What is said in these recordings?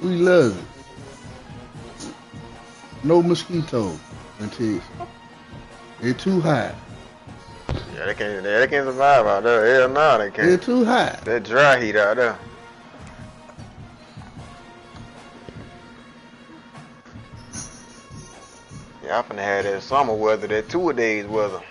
We love it. No mosquitoes in Texas. They're too high. Yeah, they can't survive out there. Hell no, they can't. They're too high. That dry heat out there. Yeah, I finna have that summer weather, that 2-a-days weather.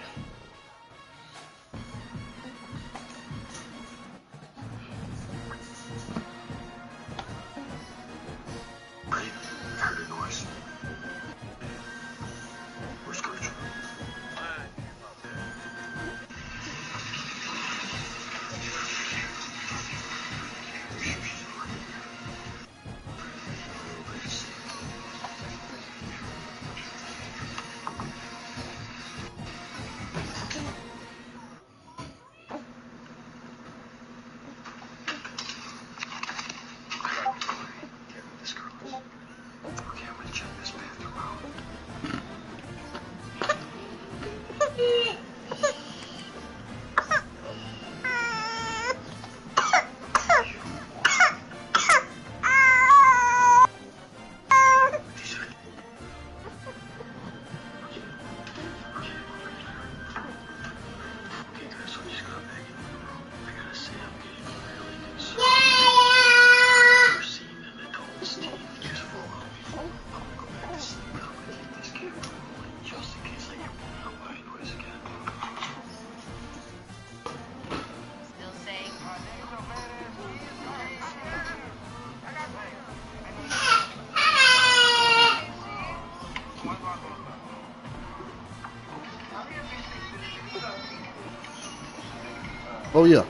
Oh yeah.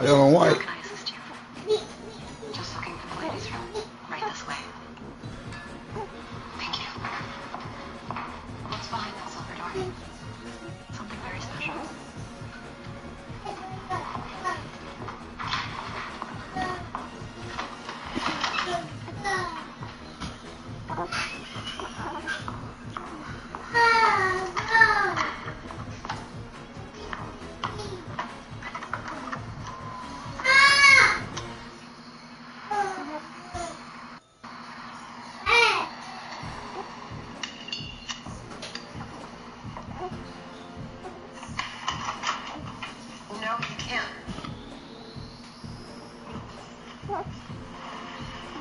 Yellow and white. Can I assist you? Just looking for the ladies' room. Right this way. Thank you. What's behind that silver door? Something very special. No, you can't.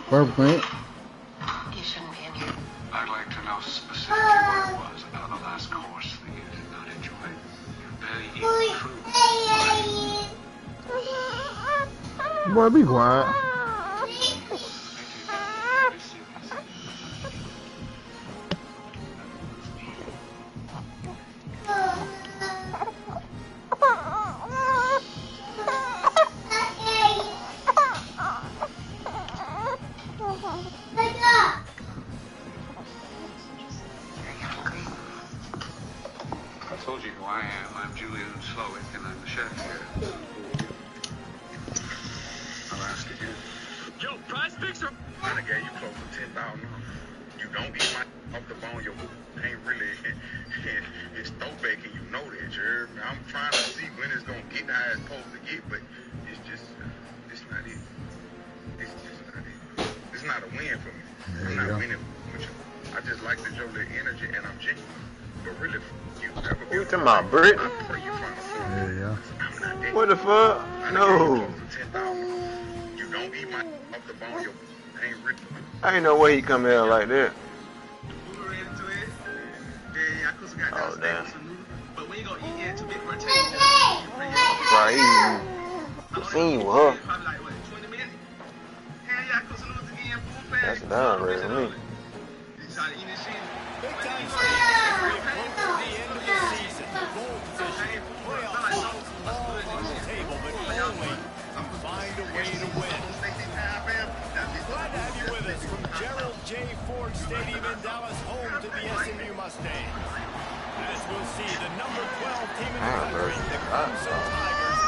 Perfect, man. You shouldn't be in here. I'd like to know specifically what it was about the last course that you did not enjoy. You barely eat fruit. Boy, be quiet. told you who I am. I'm Julian Slowick, and I'm the chef here. I'll ask again. Yo, prize picks are. I done gave you close to 10,000. You don't eat my off the bone. Your ain't really it's throw bacon. You know that, you heard me? I'm trying to see when it's gonna get how it's supposed to get, but it's just it's not it. It's just not it. It's not a win for me. I'm not winning with you. I just like the Joe little energy, and I'm genuine. But really, you never You talking about Brit? I pray you find a form. Yeah. I'm not that. What the fuck? I done gave you No. close to 10,000. You don't eat my off the bone. Your ain't really. I ain't no way he come here like that. Oh, damn. But when you gonna eat it, too big for a taste. Right, he seen with her. Probably like, what, 20 minutes? Hell yeah, I cook some noodles again, boom, fast. That's downgrade to me. You try to eat this shit. Big time stage as we approach the end of the season. Goal position, playoff spots, all on the table, but only find a way to win. Glad to have you with us from Gerald J. Ford Stadium in Dallas, home to the SMU Mustangs. As we'll see the number 12 team in the country, the Crimson Tigers,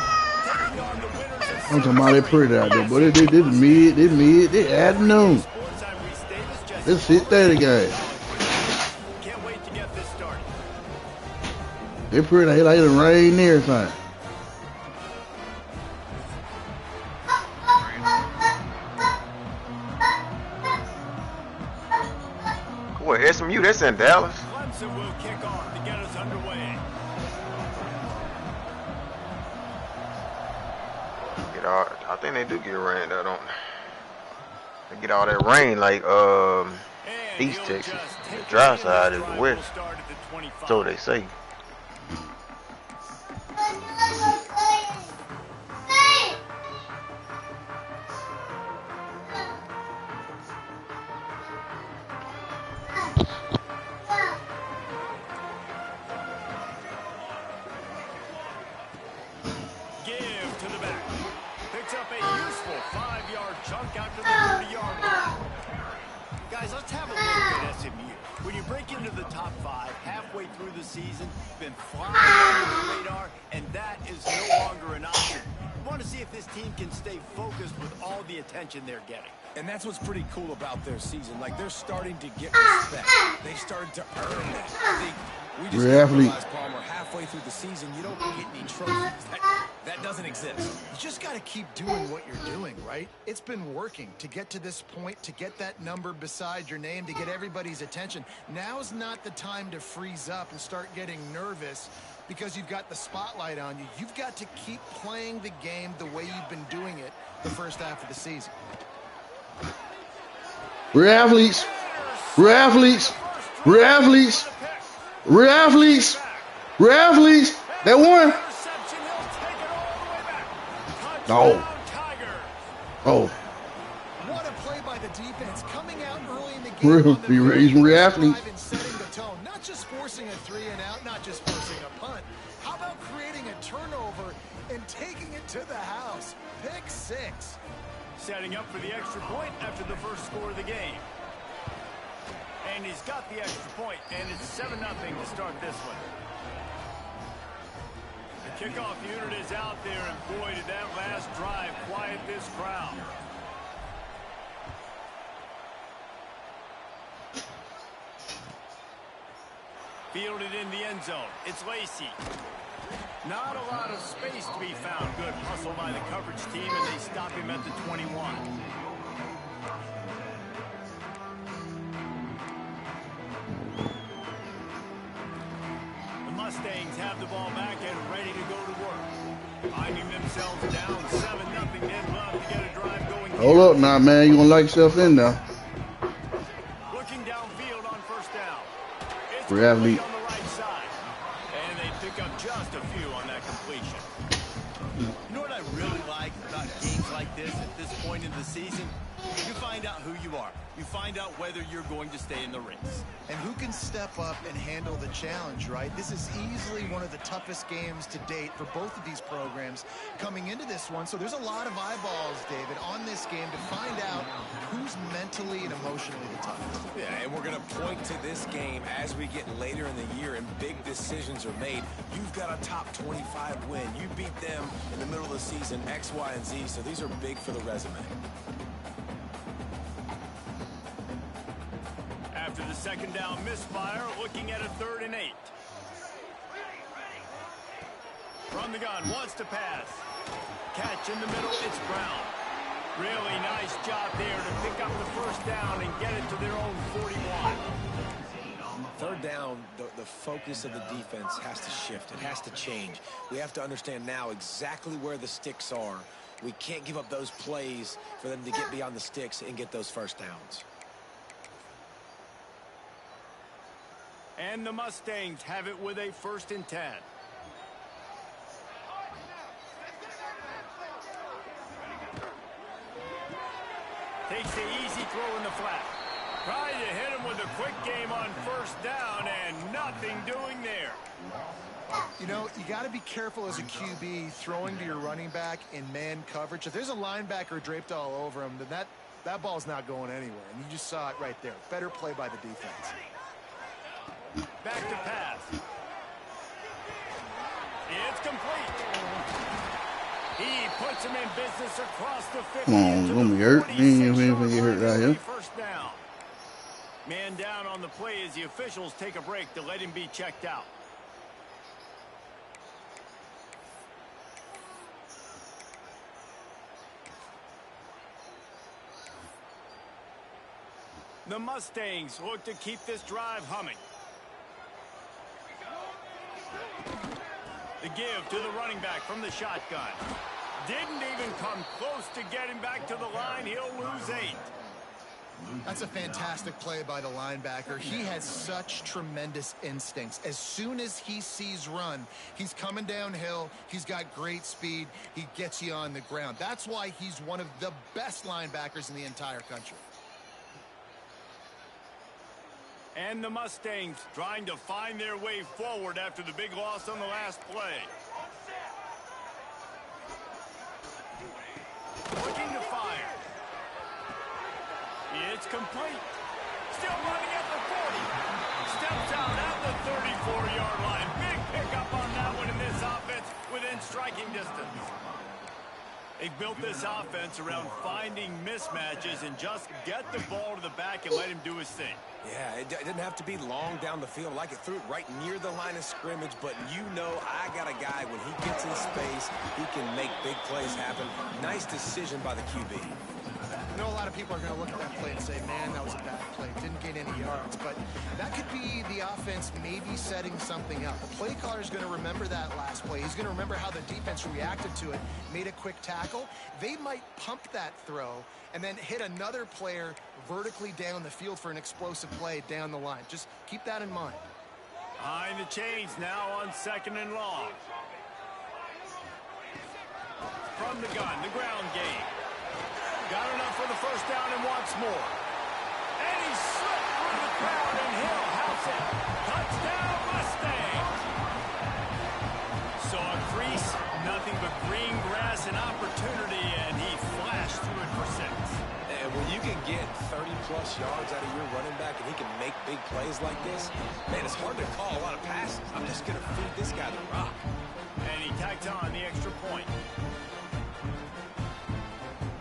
taking on the winners of I'm talking about they pretty out there, but they afternoon. It's 6:30 guys. Can't wait to get this started. They pretty out here like it rain and everything. What, SMU? That's in Dallas? Clemson will kick off to get us underway. Get all, I think they do get rain though, don't they? They get all that rain like East Texas. The dry side is the west. So they say. Give to the back. Picks up a useful 5-yard chunk out to the 30-yard line. Guys, let's have a look at SMU. When you break into the top 5 halfway through the season, been flying under the radar, and that is no longer an option. We want to see if this team can stay focused with all the attention they're getting. And that's what's pretty cool about their season. Like, they're starting to get respect. They started to earn it. I think we just We're athletes. realized, Palmer, halfway through the season, you don't get any trophies. That doesn't exist. You just got to keep doing what you're doing, right? It's been working to get to this point, to get that number beside your name, to get everybody's attention. Now's not the time to freeze up and start getting nervous because you've got the spotlight on you. You've got to keep playing the game the way you've been doing it the first half of the season. We're athletes. We're athletes. We're athletes. We're athletes. We're athletes. That one. No. Oh. What a play by the defense, coming out early in the We're game. we're athletes. And setting the tone, not just forcing a 3 and out, not just forcing a punt. How about creating a turnover and taking it to the house? Pick 6. Setting up for the extra point after the first score of the game. And he's got the extra point, and it's 7-0 to start this one. The kickoff unit is out there, and boy, did that last drive quiet this crowd. Fielded in the end zone. It's Lacey. Not a lot of space to be found. Good hustle by the coverage team, and they stop him at the 21. The Mustangs have the ball back and ready to go to work. Finding themselves down 7-0. They'd love to get a drive going. Hold up now, man. You gonna lock yourself in now. Looking downfield on first down. It's We're athletes. on the right side. And they pick up just a few on that completion. You know what I really like about games like this at this point in the season? You find out who you are. You find find out whether you're going to stay in the race. And who can step up and handle the challenge, right? This is easily one of the toughest games to date for both of these programs coming into this one. So there's a lot of eyeballs, David, on this game to find out who's mentally and emotionally the toughest. Yeah, and we're going to point to this game as we get later in the year and big decisions are made. You've got a top 25 win. You beat them in the middle of the season, X, Y, and Z, so these are big for the resume. After the second down misfire, looking at a 3rd and 8. From the gun, wants to pass. Catch in the middle, it's Brown. Really nice job there to pick up the first down and get it to their own 41. 3rd down, the focus of the defense has to shift. It has to change. We have to understand now exactly where the sticks are. We can't give up those plays for them to get beyond the sticks and get those first downs. And the Mustangs have it with a 1st and 10. Takes the easy throw in the flat. Trying to hit him with a quick game on 1st down and nothing doing there. You know, you got to be careful as a QB throwing to your running back in man coverage. If there's a linebacker draped all over him, then that ball's not going anywhere. And you just saw it right there. Better play by the defense. Back to pass. It's complete. He puts him in business across the 50. Come on, gonna be hurt. He ain't gonna get hurt right here. First down. Man down on the play as the officials take a break to let him be checked out. The Mustangs look to keep this drive humming. The give to the running back from the shotgun. Didn't even come close to getting back to the line. He'll lose 8. That's a fantastic play by the linebacker. He has such tremendous instincts. As soon as he sees run, he's coming downhill. He's got great speed. He gets you on the ground. That's why he's one of the best linebackers in the entire country. And the Mustangs trying to find their way forward after the big loss on the last play. Looking to fire. It's complete. Still running at the 40. Steps out at the 34-yard line. Big pickup on that one in this offense within striking distance. They built this offense around finding mismatches and just get the ball to the back and let him do his thing. Yeah, it didn't have to be long down the field. I could threw it right near the line of scrimmage, but you know I got a guy, when he gets in space, he can make big plays happen. Nice decision by the QB. I know a lot of people are going to look at that play and say, man, that was a bad play. Didn't gain any yards. But that could be the offense maybe setting something up. The play caller is going to remember that last play. He's going to remember how the defense reacted to it, made a quick tackle. They might pump that throw and then hit another player vertically down the field for an explosive play down the line. Just keep that in mind. Behind the chains now on 2nd and long. From the gun, the ground game. Got enough for the first down and wants more. And he slipped through the crowd and Hill house it. Touchdown Mustangs. Saw a crease, nothing but green grass and opportunity, and he flashed through it for 6. And when you can get 30-plus yards out of your running back and he can make big plays like this, man, it's hard to call a lot of passes. I'm just going to feed this guy the rock. And he tacked on the extra point.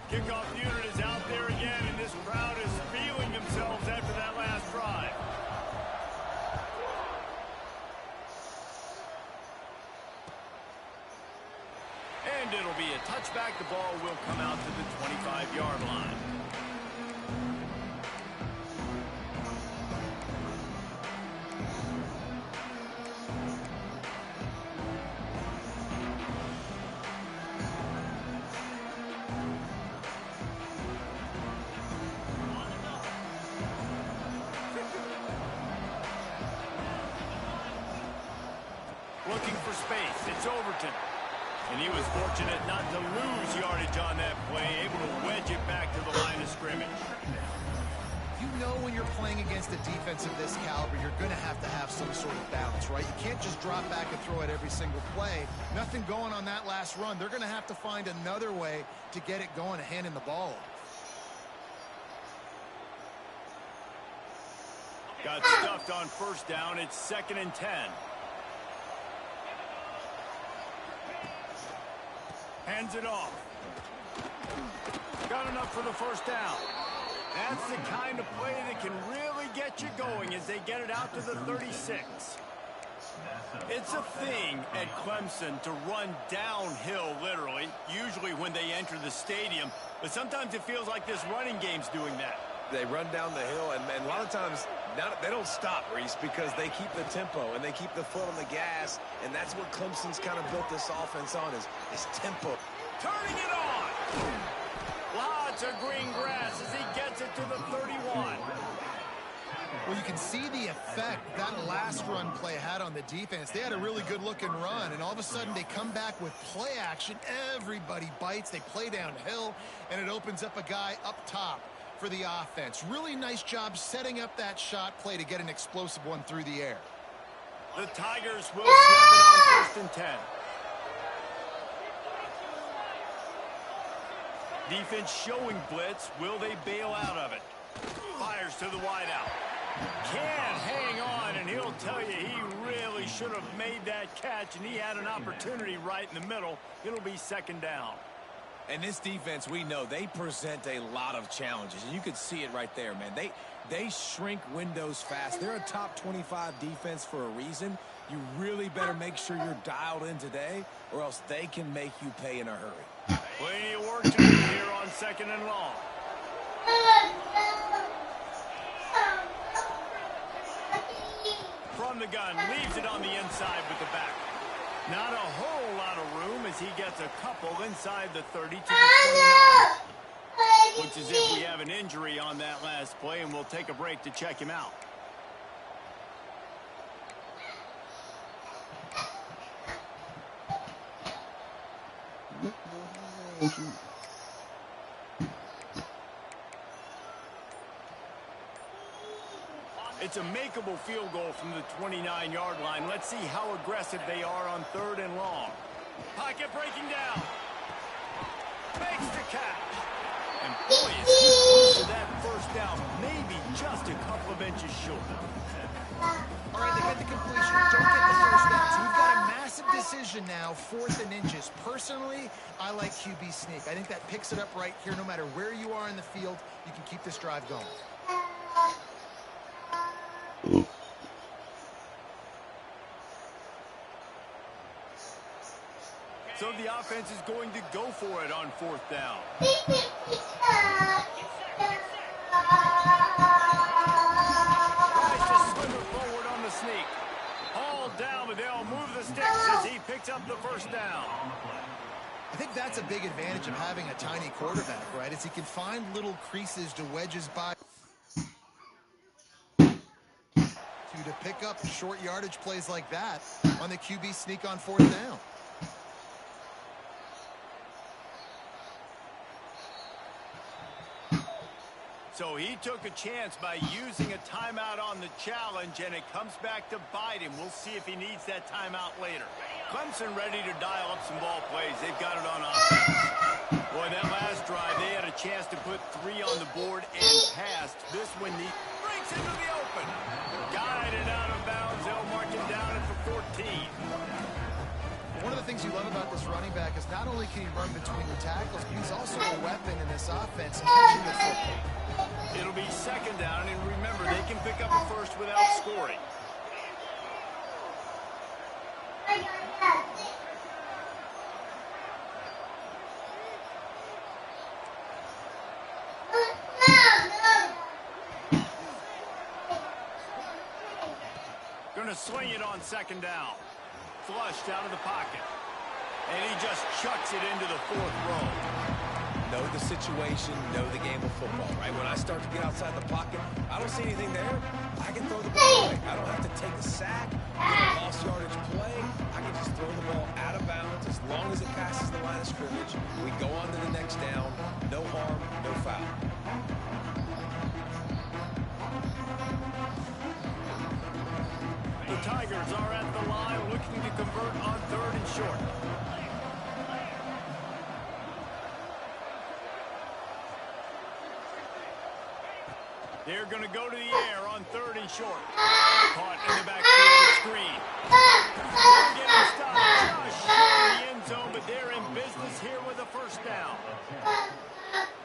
Kickoff unit is out there again, and this crowd is feeling themselves after that last drive. And it'll be a touchback. The ball will come out to the 25-yard line. Looking for space. It's Overton. And he was fortunate not to lose yardage on that play, able to wedge it back to the line of scrimmage. You know when you're playing against a defense of this caliber, you're going to have some sort of balance, right? You can't just drop back and throw it every single play. Nothing going on that last run. They're going to have to find another way to get it going, handing the ball off. Got stuffed on first down. It's 2nd and 10. Hands it off. Got enough for the first down. That's the kind of play that can really get you going as they get it out to the 36. It's a thing at Clemson to run downhill, literally, usually when they enter the stadium. But sometimes it feels like this running game's doing that. They run down the hill, and a lot of times they don't stop, Reese, because they keep the tempo and they keep the foot on the gas, and that's what Clemson's kind of built this offense on is tempo. Turning it on. Lots of green grass as he gets it to the 31. Well, you can see the effect that last run play had on the defense. They had a really good-looking run, and all of a sudden they come back with play action. Everybody bites. They play downhill, and it opens up a guy up top for the offense. Really nice job setting up that shot play to get an explosive one through the air. The Tigers will snap it on 1st and 10. Defense showing blitz. Will they bail out of it? Fires to the wideout. Can't hang on, and he'll tell you he really should have made that catch, and he had an opportunity right in the middle. It'll be 2nd down. And this defense, we know, they present a lot of challenges. And you can see it right there, man. They shrink windows fast. They're a top 25 defense for a reason. You really better make sure you're dialed in today, or else they can make you pay in a hurry. Plenty of work to do here on 2nd and long. From the gun, leaves it on the inside with the back. Not a whole lot of room as he gets a couple inside the 30 to the 29. Looks as if we have an injury on that last play, and we'll take a break to check him out. It's a makeable field goal from the 29-yard line. Let's see how aggressive they are on 3rd and long. Pocket breaking down. Makes the catch. And boy, is he close to that first down. Maybe just a couple of inches short. All right, they get the completion. Don't get the first down. So we've got a massive decision now, 4th and inches. Personally, I like QB sneak. I think that picks it up right here. No matter where you are in the field, you can keep this drive going. So the offense is going to go for it on 4th down. Tries to swimmer forward on the sneak. Hauled down, but they'll move the sticks as he picks up the first down. I think that's a big advantage of having a tiny quarterback, right? Is he can find little creases to wedge his body to pick up short yardage plays like that on the QB sneak on 4th down. So he took a chance by using a timeout on the challenge, and it comes back to bite him. We'll see if he needs that timeout later. Clemson ready to dial up some ball plays. They've got it on offense. Boy, that last drive, they had a chance to put 3 on the board and passed. This one breaks into the open. Guided out of bounds. They'll mark him down at the 14. One of the things you love about this running back is not only can he run between the tackles, but he's also a weapon in this offense catching the football. It'll be 2nd down, and remember, they can pick up a first without scoring. Going to swing it on 2nd down. Flushed out of the pocket. And he just chucks it into the 4th row. Know the situation, know the game of football, right? When I start to get outside the pocket, I don't see anything there. I can throw the ball away. I don't have to take a sack, get a lost yardage play. I can just throw the ball out of bounds as long as it passes the line of scrimmage. We go on to the next down. No harm, no foul. Tigers are at the line looking to convert on 3rd and short. They're going to go to the air on 3rd and short. Caught in the backfield screen. They're getting stopped just short of the end zone, but they're in business here with a first down.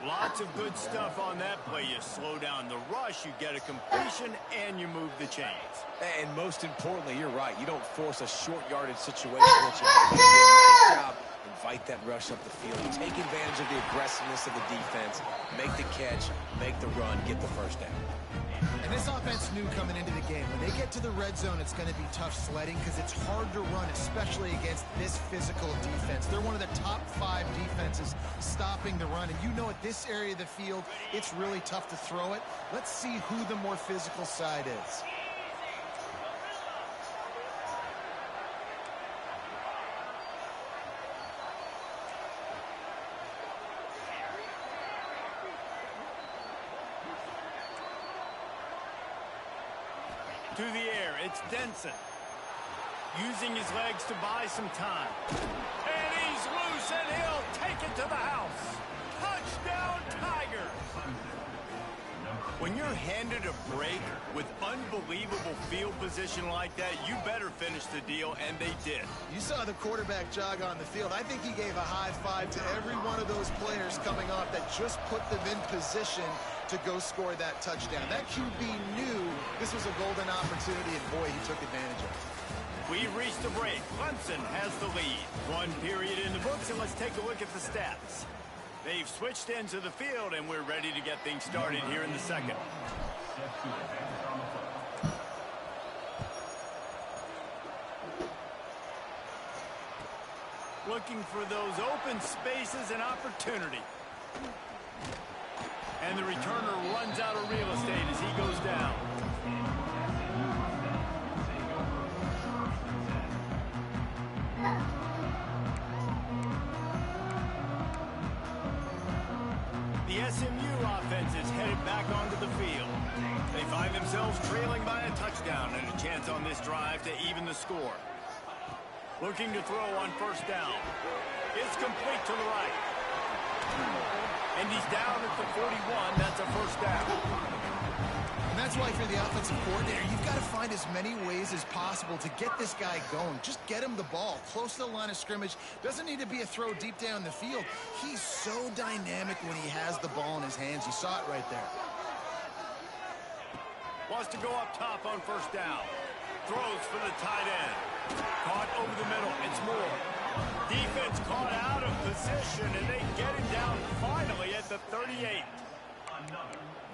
Lots of good stuff on that play. You slow down the rush, you get a completion, and you move the chains. And most importantly, you're right. You don't force a short yardage situation that you have to do a nice job. Invite that rush up the field. Take advantage of the aggressiveness of the defense. Make the catch, make the run, get the first down. And this offense knew coming into the game, when they get to the red zone, it's going to be tough sledding because it's hard to run, especially against this physical defense. They're one of the top 5 defenses stopping the run. And you know at this area of the field, it's really tough to throw it. Let's see who the more physical side is. To the air, it's Denson. Using his legs to buy some time. And he's loose, and he'll take it to the house. Touchdown, Tigers! When you're handed a break with unbelievable field position like that, you better finish the deal, and they did. You saw the quarterback jog on the field. I think he gave a high five to every one of those players coming off that just put them in position to go score that touchdown. That QB knew this was a golden opportunity, and boy, he took advantage of it. We've reached the break. Clemson has the lead. 1 period in the books, and let's take a look at the stats. They've switched into the field, and we're ready to get things started here in the second. Looking for those open spaces and opportunity. And the returner runs out of real estate as he goes down. The SMU offense is headed back onto the field. They find themselves trailing by a touchdown and a chance on this drive to even the score. Looking to throw on first down. It's complete to the right. And he's down at the 41. That's a first down. And that's why for the offensive coordinator, you've got to find as many ways as possible to get this guy going. Just get him the ball close to the line of scrimmage. Doesn't need to be a throw deep down the field. He's so dynamic when he has the ball in his hands. You saw it right there. Wants to go up top on first down. Throws for the tight end. Caught over the middle. It's Moore. Defense caught out of position, and they get him down finally at the 38.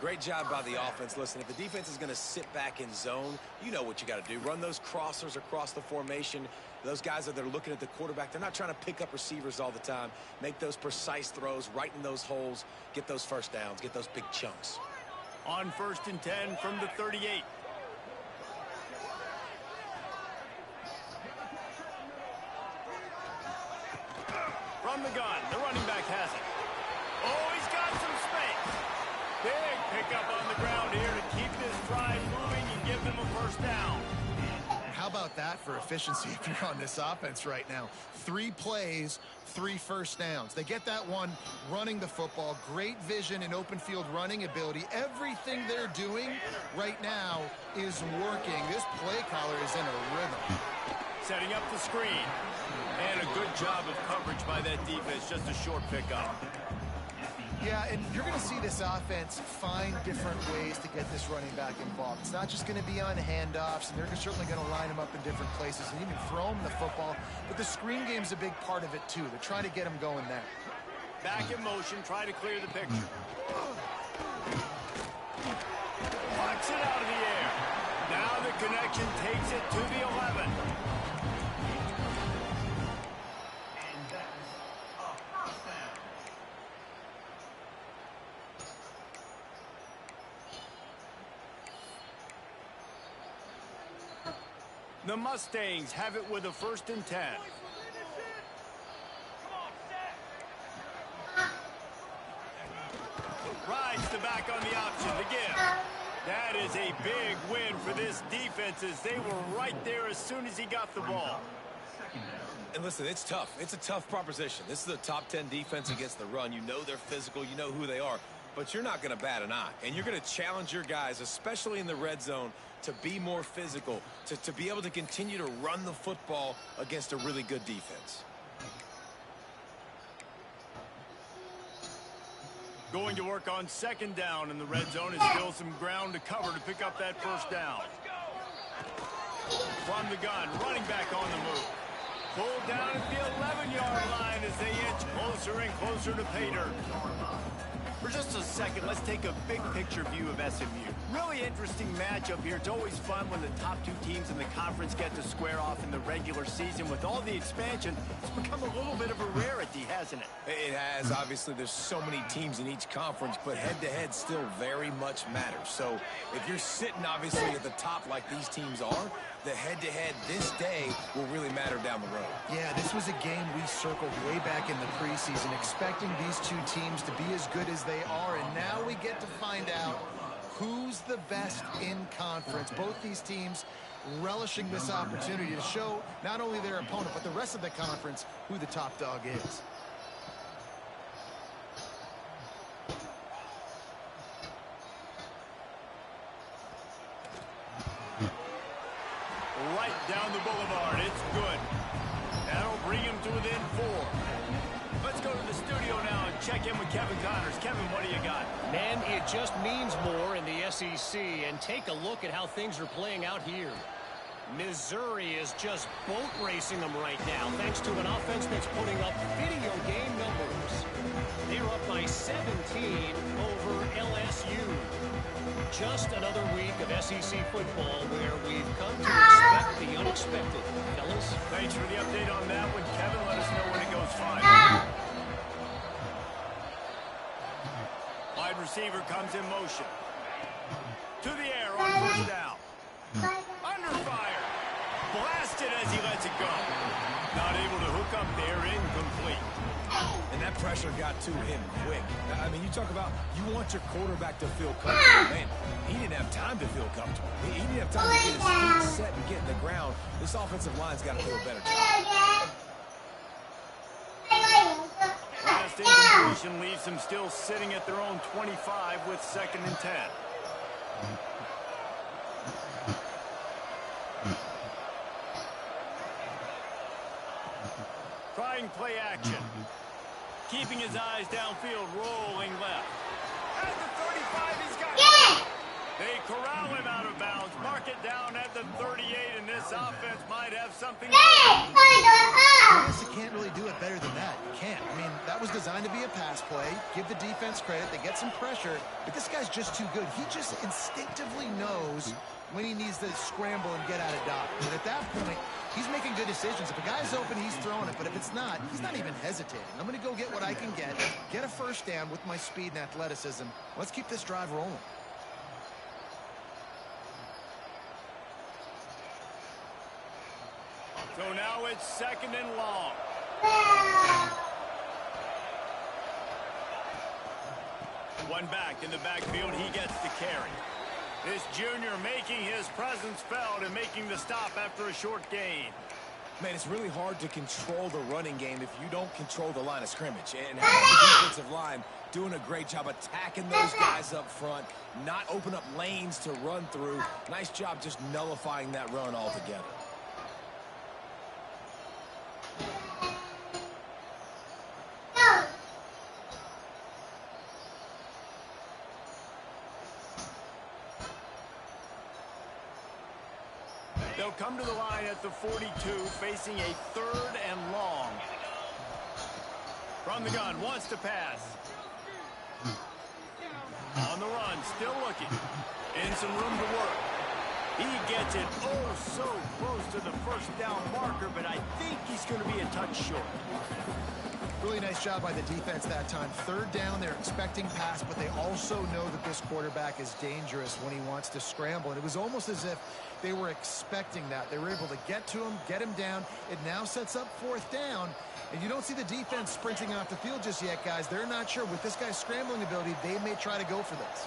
Great job by the offense. Listen, if the defense is going to sit back in zone, you know what you got to do. Run those crossers across the formation. Those guys that are looking at the quarterback, they're not trying to pick up receivers all the time. Make those precise throws right in those holes. Get those first downs. Get those big chunks. On 1st and 10 from the 38. From the gun, the running back has it. Oh, he's got some space. Big pickup on the ground here to keep this drive moving and give them a first down. How about that for efficiency if you're on this offense right now? 3 plays, 3 first downs. They get that one running the football. Great vision and open field running ability. Everything they're doing right now is working. This play caller is in a rhythm. Setting up the screen. And a good job of coverage by that defense. Just a short pickup. Yeah, and you're going to see this offense find different ways to get this running back involved. It's not just going to be on handoffs, and they're certainly going to line him up in different places and even throw him the football. But the screen game's a big part of it, too. They're trying to get him going there. Back in motion, try to clear the picture. Pucks it out of the air. Now the connection takes it to the 11. The Mustangs have it with a 1st and 10. Rides the back on the option to give. That is a big win for this defense as they were right there as soon as he got the ball. And listen, it's tough. It's a tough proposition. This is a top 10 defense against the run. You know they're physical. You know who they are. But you're not going to bat an eye. And you're going to challenge your guys, especially in the red zone, to be more physical, to be able to continue to run the football against a really good defense. Going to work on second down in the red zone is still some ground to cover to pick up that first down. From the gun, running back on the move. Pulled down at the 11-yard line as they inch closer and closer to pay dirt. For just a second, let's take a big picture view of SMU. Really interesting matchup here. It's always fun when the top two teams in the conference get to square off in the regular season. With all the expansion, it's become a little bit of a rarity, hasn't it? It has. Obviously, there's so many teams in each conference, but head-to-head still very much matters. So if you're sitting, obviously, at the top like these teams are, the head-to-head this day will really matter down the road. Yeah, this was a game we circled way back in the preseason, expecting these two teams to be as good as they are, and now we get to find out who's the best in conference. Both these teams relishing this opportunity to show not only their opponent, but the rest of the conference who the top dog is. Right down the boulevard. It's good. That'll bring him to within 4. Let's go to the studio now and check in with Kevin Connors. Kevin, what do you got? Man, it just means more in the SEC. And take a look at how things are playing out here. Missouri is just boat racing them right now, thanks to an offense that's putting up video game numbers. They're up by 17 over LSU. Just another week of SEC football where we've come to expect the unexpected. Fellas? Thanks for the update on that one, Kevin. Let us know when it goes 5. Wide receiver comes in motion. To the air on first down. Under fire. Blasted as he lets it go. Not able to hook up there. Incomplete. And that pressure got to him quick. I mean, you talk about you want your quarterback to feel comfortable. Man, he didn't have time to feel comfortable. He didn't have time to get his feet set and get in the ground. This offensive line's got to do a better job. Last incompletion leaves them still sitting at their own 25 with 2nd and 10. Trying play action. Keeping his eyes downfield, rolling left. At the 35, he's got it. They corral him out of bounds. Mark it down at the 38, and this offense might have something. I guess you can't really do it better than that. You can't. I mean, that was designed to be a pass play. Give the defense credit. They get some pressure, but this guy's just too good. He just instinctively knows when he needs to scramble and get out of dodge. And at that point, he's making good decisions. If a guy's open, he's throwing it. But if it's not, he's not even hesitating. I'm going to go get what I can get a first down with my speed and athleticism. Let's keep this drive rolling. So now it's 2nd and long. One back in the backfield. He gets the carry. This junior making his presence felt and making the stop after a short gain. Man, it's really hard to control the running game if you don't control the line of scrimmage. And how about the defensive line doing a great job attacking those guys up front, not open up lanes to run through. Nice job just nullifying that run altogether. They'll come to the line at the 42, facing a 3rd and long. From the gun, wants to pass. On the run, still looking. In some room to work. He gets it so close to the first down marker, but I think he's going to be a touch short. Really nice job by the defense that time. 3rd down, they're expecting pass, but they also know that this quarterback is dangerous when he wants to scramble. And it was almost as if they were expecting that. They were able to get to him, get him down. It now sets up 4th down. And you don't see the defense sprinting off the field just yet, guys. They're not sure. With this guy's scrambling ability, they may try to go for this.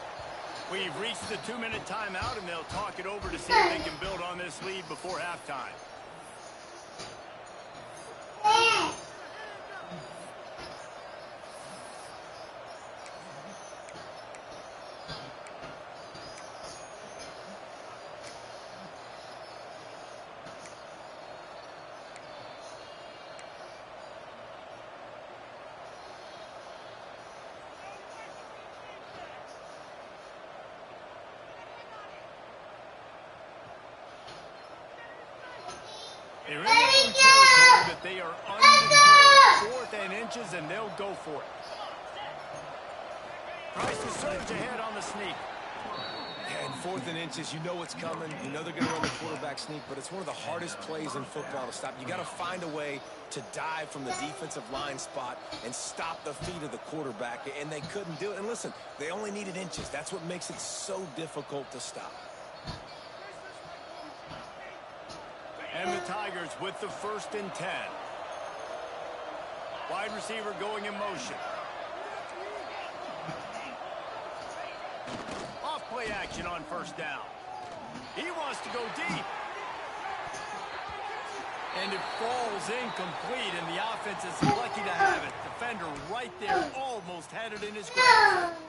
We've reached the 2-minute timeout, and they'll talk it over to see if they can build on this lead before halftime. They're in their own territory, but they are undeterred. 4th and inches, and they'll go for it. Tries to surge ahead on the sneak. Yeah, and 4th and inches, you know what's coming. You know they're going to run the quarterback sneak, but it's one of the hardest plays in football to stop. You got to find a way to dive from the defensive line spot and stop the feet of the quarterback, and they couldn't do it. And listen, they only needed inches. That's what makes it so difficult to stop. And the Tigers with the 1st and 10. Wide receiver going in motion. Off play action on 1st down. He wants to go deep. And it falls incomplete, and the offense is lucky to have it. Defender right there almost had it in his grasp.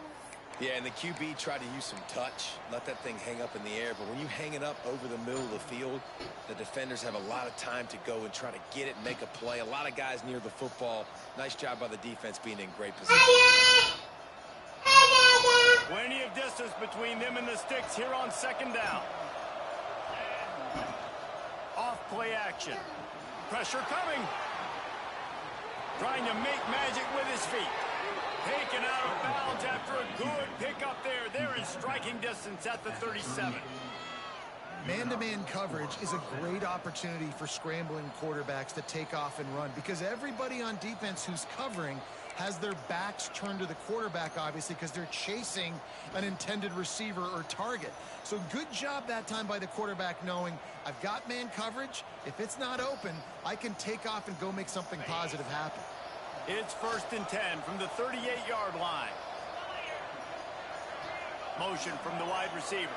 Yeah, and the QB tried to use some touch, let that thing hang up in the air. But when you hang it up over the middle of the field, the defenders have a lot of time to go and try to get it and make a play. A lot of guys near the football. Nice job by the defense being in great position. Plenty of distance between them and the sticks here on 2nd down. Off play action. Pressure coming. Trying to make magic with his feet. Taken out of bounds after a good pickup there. They're in striking distance at the 37. Man-to-man coverage is a great opportunity for scrambling quarterbacks to take off and run, because everybody on defense who's covering has their backs turned to the quarterback, obviously, because they're chasing an intended receiver or target. So good job that time by the quarterback knowing, I've got man coverage. If it's not open, I can take off and go make something positive happen. It's 1st and 10 from the 38-yard line. Motion from the wide receiver.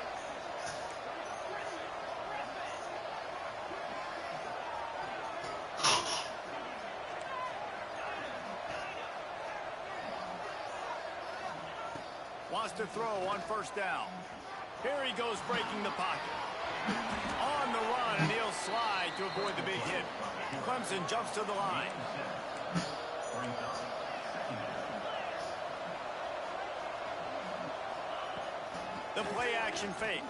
Wants to throw on 1st down. Here he goes breaking the pocket. On the run, and he'll slide to avoid the big hit. Clemson jumps to the line. The play action fake.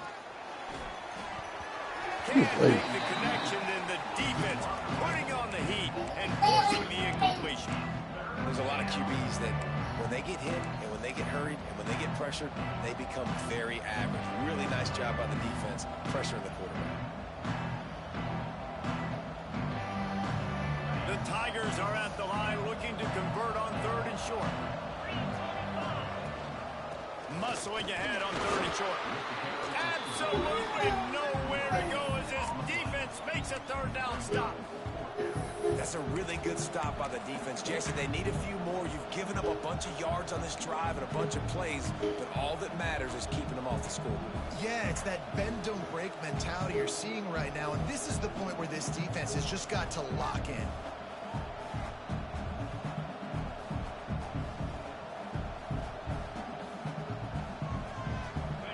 Can't make the connection, and the defense putting on the heat and forcing the incompletion. There's a lot of QBs that when they get hit and when they get hurried and when they get pressured, they become very average. Really nice job by the defense pressuring the quarterback. The Tigers are at the line looking to convert on 3rd and short. Muscling ahead on 3rd and short. Absolutely nowhere to go as his defense makes a 3rd down stop. That's a really good stop by the defense. Jesse, they need a few more. You've given up a bunch of yards on this drive and a bunch of plays, but all that matters is keeping them off the scoreboard. Yeah, it's that bend, don't break mentality you're seeing right now, and this is the point where this defense has just got to lock in.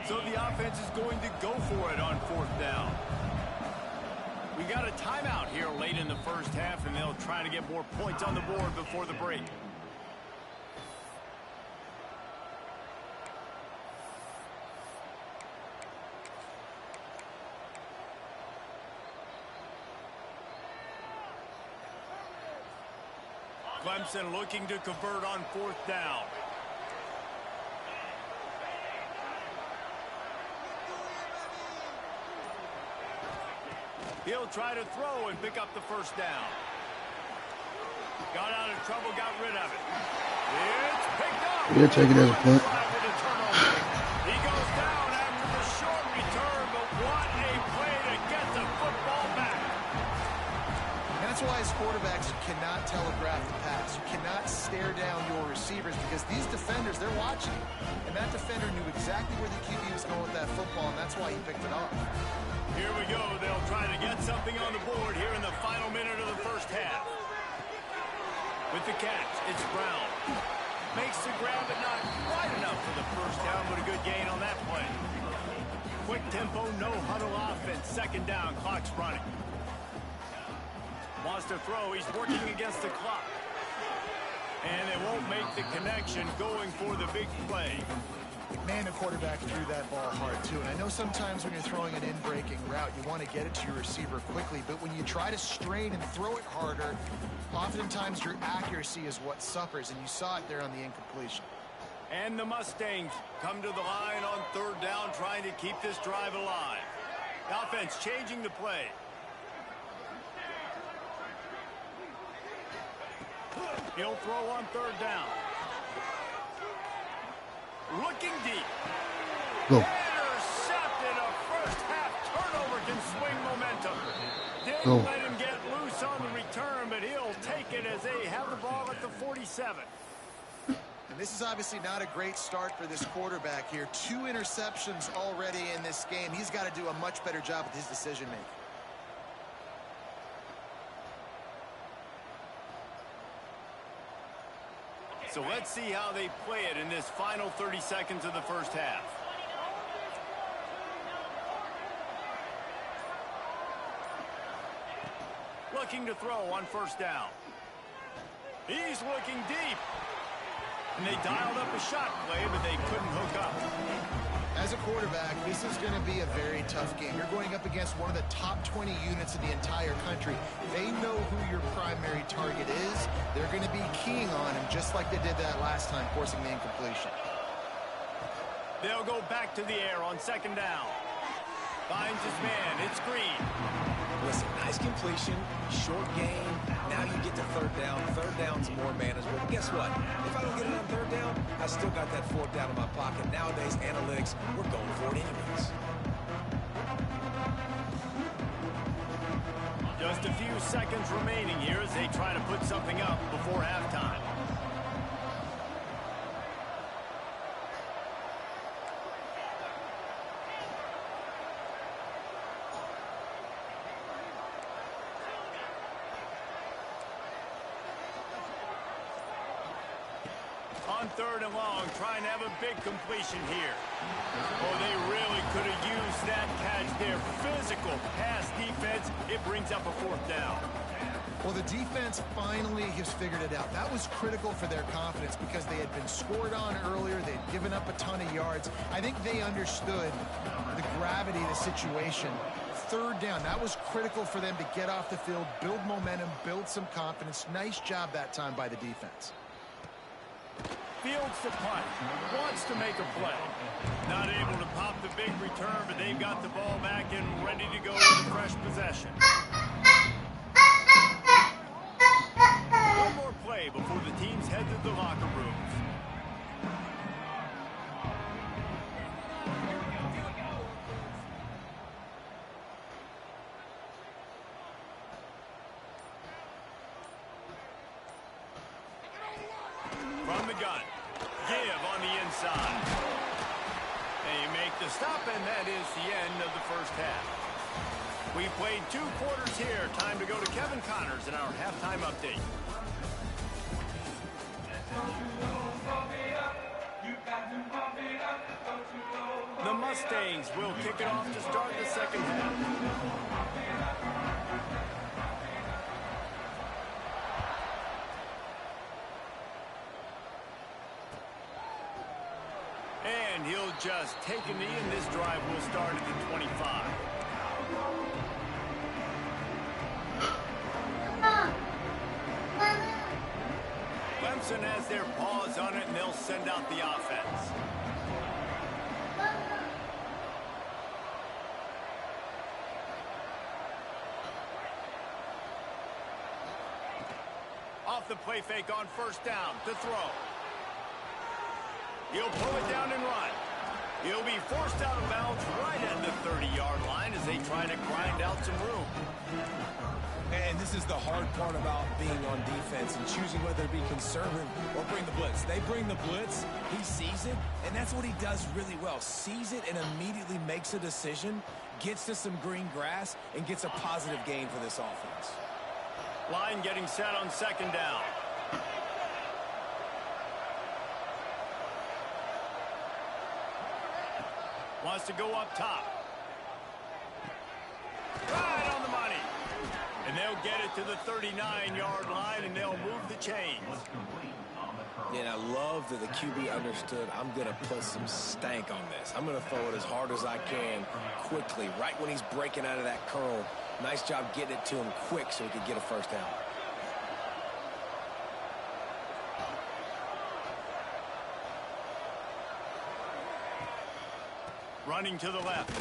So the offense is going to go for it on 4th down. We got a timeout here late in the 1st half, and they'll try to get more points on the board before the break. Clemson looking to convert on 4th down. He'll try to throw and pick up the 1st down. Got out of trouble, got rid of it. It's picked up. Yeah, take it as a punt. He goes down after the short return, but what a play to get the football back. And it's That's why as quarterbacks, you cannot telegraph the pass. You cannot stare down your receivers because these defenders, they're watching you. And that defender knew exactly where the QB was going with that football, and that's why he picked it off. Here we go. They'll try to get something on the board here in the final minute of the first half. With the catch, it's Brown. Makes the grab, but not quite enough for the first down, but a good gain on that play. Quick tempo, no huddle offense. Second down, clock's running. Wants to throw, he's working against the clock. And they won't make the connection going for the big play. Man, the quarterback threw that ball hard, too. And I know sometimes when you're throwing an in-breaking route, you want to get it to your receiver quickly. But when you try to strain and throw it harder, oftentimes your accuracy is what suffers. And you saw it there on the incompletion. And the Mustangs come to the line on third down, trying to keep this drive alive. The offense changing the play. He'll throw on third down. Looking deep. Go. Intercepted. A first half turnover can swing momentum. Didn't Go. let him get loose on the return, but he'll take it as they have the ball at the 47. And this is obviously not a great start for this quarterback here. 2 interceptions already in this game. He's got to do a much better job with his decision-making. So let's see how they play it in this final 30 seconds of the first half. Looking to throw on first down. He's looking deep. And they dialed up a shot play, but they couldn't hook up. As a quarterback, this is going to be a very tough game. You're going up against one of the top 20 units in the entire country. They know who your primary target is. They're going to be keying on him just like they did that last time, forcing the incompletion. They'll go back to the air on second down. Finds his man. It's Green. Listen, nice completion, short game. Now you get to third down. Third down's more manageable. But guess what? If I don't get it on third down, I still got that fourth down in my pocket. Nowadays, analytics, we're going for it anyways. Just a few seconds remaining here as they try to put something up before halftime. On third and long, trying to have a big completion here. Oh, they really could have used that catch there. Physical pass defense. It brings up a fourth down. Well, the defense finally has figured it out. That was critical for their confidence because they had been scored on earlier. They had given up a ton of yards. I think they understood the gravity of the situation. Third down, that was critical for them to get off the field, build momentum, build some confidence. Nice job that time by the defense. Fields the punt. Wants to make a play. Not able to pop the big return, but they've got the ball back and ready to go with a fresh possession. One more play before the teams head to the locker rooms. From the gun. Give on the inside. They make the stop, and that is the end of the first half. We played 2 quarters here. Time to go to Kevin Connors in our halftime update. The Mustangs will kick it off to start the second half. And he'll just take a knee, and this drive will start at the 25. Clemson has their paws on it, and they'll send out the offense. Off the play fake on first down to throw. He'll pull it down and run. He'll be forced out of bounds right at the 30-yard line as they try to grind out some room. And this is the hard part about being on defense and choosing whether to be conservative or bring the blitz. They bring the blitz, he sees it, and that's what he does really well. Sees it and immediately makes a decision, gets to some green grass, and gets a positive gain for this offense. Line getting set on second down. Wants to go up top. Right on the money. And they'll get it to the 39-yard line, and they'll move the chains. Yeah, and I love that the QB understood, I'm going to put some stank on this. I'm going to throw it as hard as I can quickly, right when he's breaking out of that curl. Nice job getting it to him quick so he could get a first down. Running to the left.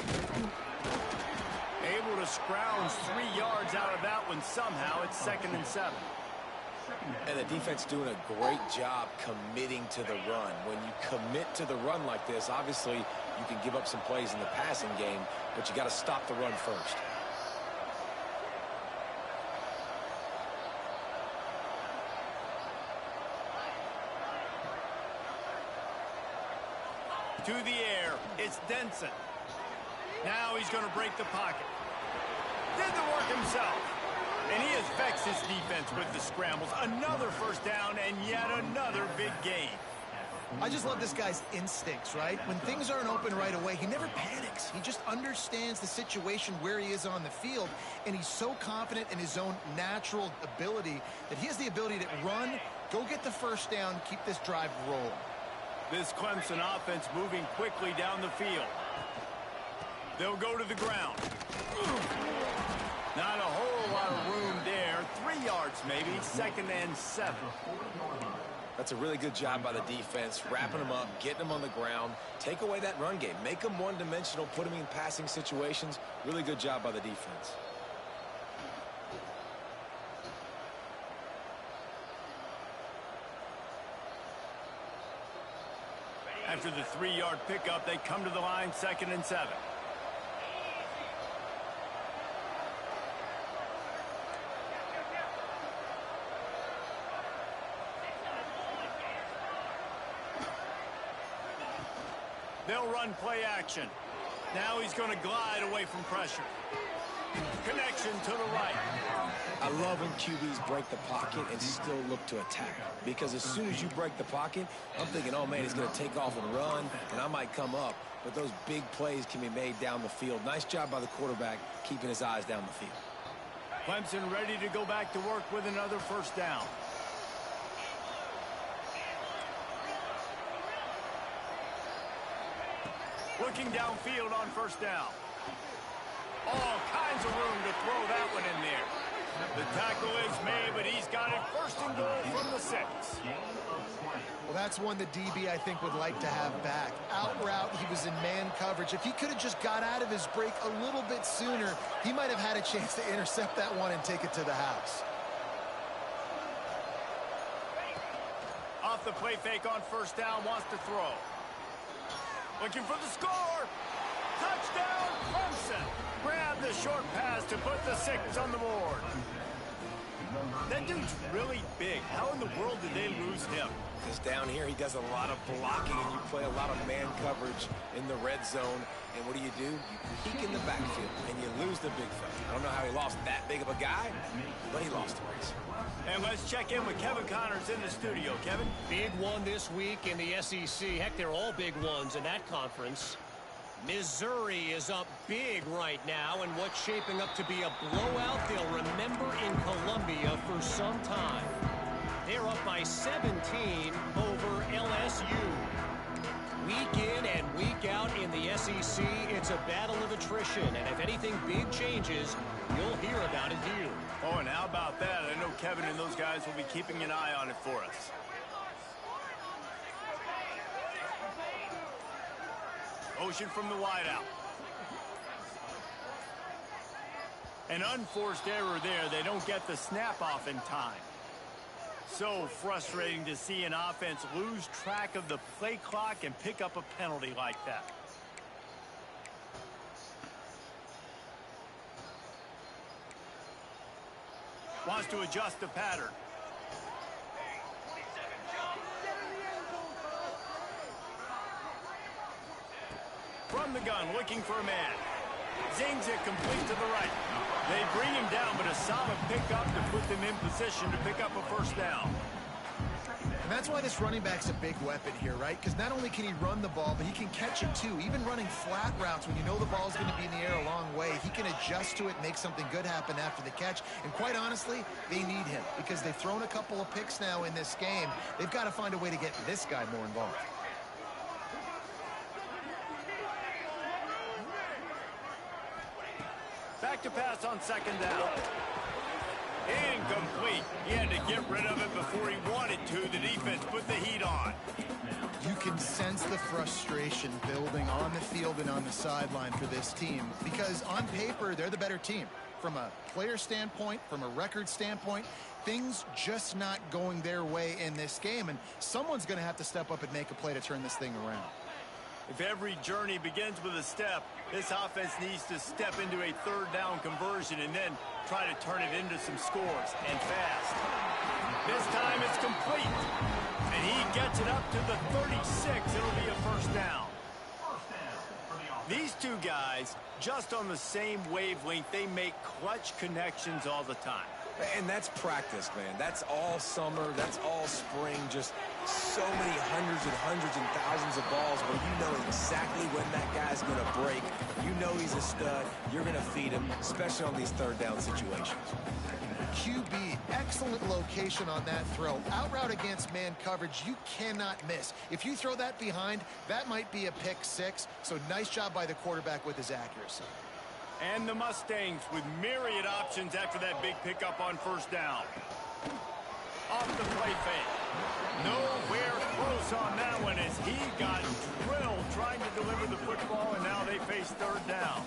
Able to scrounge 3 yards out of that one somehow. It's 2nd and 7. And the defense doing a great job committing to the run. When you commit to the run like this, obviously you can give up some plays in the passing game, but you got to stop the run first. To the air, it's Denson. Now he's going to break the pocket. Did the work himself. And he affects his defense with the scrambles. Another first down and yet another big gain. I just love this guy's instincts, right? When things aren't open right away, he never panics. He just understands the situation where he is on the field, and he's so confident in his own natural ability that he has the ability to run, go get the first down, keep this drive rolling. This Clemson offense moving quickly down the field. They'll go to the ground. Not a whole lot of room there. 3 yards maybe, 2nd and 7. That's a really good job by the defense, wrapping them up, getting them on the ground. Take away that run game. Make them one-dimensional, put them in passing situations. Really good job by the defense. After the 3-yard pickup, they come to the line, 2nd and 7. They'll run play action. Now he's going to glide away from pressure. Connection to the right. I love when QBs break the pocket and still look to attack. Because as soon as you break the pocket, I'm thinking, oh, man, he's going to take off and run, and I might come up. But those big plays can be made down the field. Nice job by the quarterback keeping his eyes down the field. Clemson ready to go back to work with another first down. Looking downfield on first down. All kinds of room to throw that one in there. The tackle is made, but he's got it 1st and goal from the 6. Well, that's one the DB, I think, would like to have back. Out route, he was in man coverage. If he could have just got out of his break a little bit sooner, he might have had a chance to intercept that one and take it to the house. Off the play fake on first down, wants to throw. Looking for the score. Touchdown, Clemson. Grab the short pass to put the 6 on the board. That dude's really big. How in the world did they lose him? Because down here he does a lot of blocking, and you play a lot of man coverage in the red zone. And what do? You peek in the backfield, and you lose the big fella. I don't know how he lost that big of a guy, but he lost the race. And let's check in with Kevin Connors in the studio. Kevin? Big one this week in the SEC. Heck, they're all big ones in that conference. Missouri is up big right now in what's shaping up to be a blowout they'll remember in Columbia for some time. They're up by 17 over LSU. Week in and week out in the SEC, it's a battle of attrition, and if anything big changes, you'll hear about it here. Oh, and how about that? I know Kevin and those guys will be keeping an eye on it for us. Motion from the wideout. An unforced error there. They don't get the snap off in time. So frustrating to see an offense lose track of the play clock and pick up a penalty like that. Wants to adjust the pattern. From the gun, looking for a man. Zings it complete to the right. They bring him down, but a solid pickup to put them in position to pick up a first down. And that's why this running back's a big weapon here, right? Because not only can he run the ball, but he can catch it too. Even running flat routes when you know the ball's going to be in the air a long way, he can adjust to it and make something good happen after the catch. And quite honestly, they need him because they've thrown a couple of picks now in this game. They've got to find a way to get this guy more involved. Back to pass on second down. Incomplete. He had to get rid of it before he wanted to. The defense put the heat on. You can sense the frustration building on the field and on the sideline for this team because on paper, they're the better team. From a player standpoint, from a record standpoint, things just not going their way in this game, and someone's going to have to step up and make a play to turn this thing around. If every journey begins with a step, this offense needs to step into a third down conversion and then try to turn it into some scores, and fast. This time it's complete, and he gets it up to the 36. It'll be a first down. These two guys, just on the same wavelength, they make clutch connections all the time. And that's practice, man. That's all summer. That's all spring. Just so many hundreds and thousands of balls where you know exactly when that guy's going to break. You know he's a stud. You're going to feed him, especially on these third down situations. QB, excellent location on that throw. Out route against man coverage, you cannot miss. If you throw that behind, that might be a pick six. So nice job by the quarterback with his accuracy. And the Mustangs with myriad options after that big pickup on first down. Off the play fake. Nowhere close on that one as he got drilled trying to deliver the football, and now they face third down.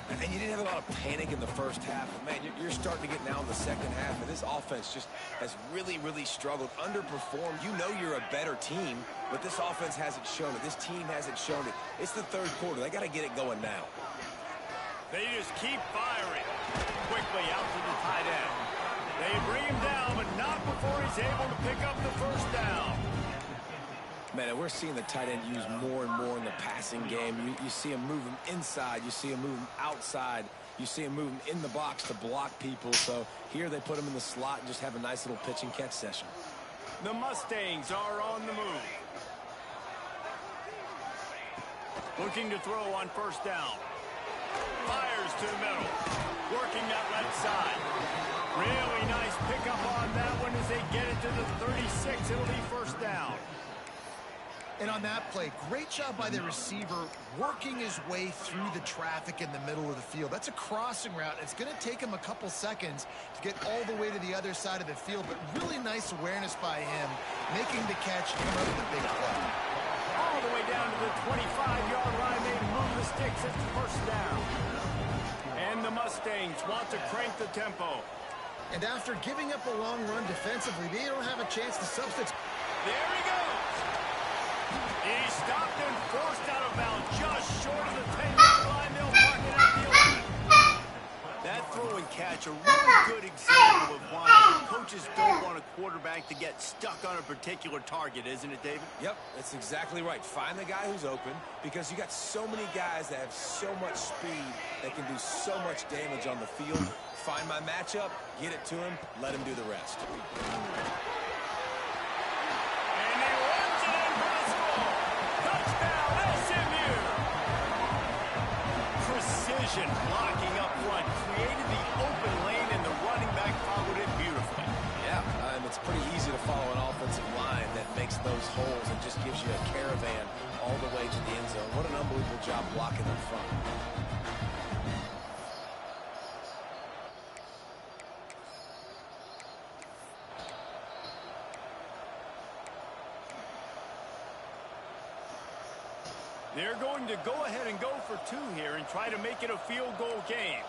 And you didn't have a lot of panic in the first half. But man, you're starting to get now in the second half, and this offense just has really struggled, underperformed. You know you're a better team, but this offense hasn't shown it. This team hasn't shown it. It's the third quarter. They got to get it going now. They just keep firing. Quickly out to the tight end. They bring him down, but not before he's able to pick up the first down. Man, we're seeing the tight end used more and more in the passing game. You see him move him inside. You see him move him outside. You see him move him in the box to block people. So here they put him in the slot and just have a nice little pitch and catch session. The Mustangs are on the move. Looking to throw on first down. Fires to the middle. Working that left side. Really nice pickup on that one as they get it to the 36. It'll be first down. And on that play, great job by the receiver working his way through the traffic in the middle of the field. That's a crossing route. It's going to take him a couple seconds to get all the way to the other side of the field, but really nice awareness by him, making the catch and come up with a big play. All the way down to the 25-yard line. They move the sticks. It's first down. And the Mustangs want to crank the tempo. And after giving up a long run defensively, they don't have a chance to substitute. There he goes. He stopped and forced out of bounds just short of the 10-yard line. They'll mark it at the 11. That throw and catch, a really good example of why coaches don't want a quarterback to get stuck on a particular target, isn't it, David? Yep, that's exactly right. Find the guy who's open because you got so many guys that have so much speed that can do so much damage on the field. Find my matchup, get it to him, let him do the rest. Blocking up front, created the open lane, and the running back followed it beautifully. Yeah, and it's pretty easy to follow an offensive line that makes those holes and just gives you a caravan all the way to the end zone. What an unbelievable job blocking up front. They're going to go ahead and go for two here and try to make it a field goal game.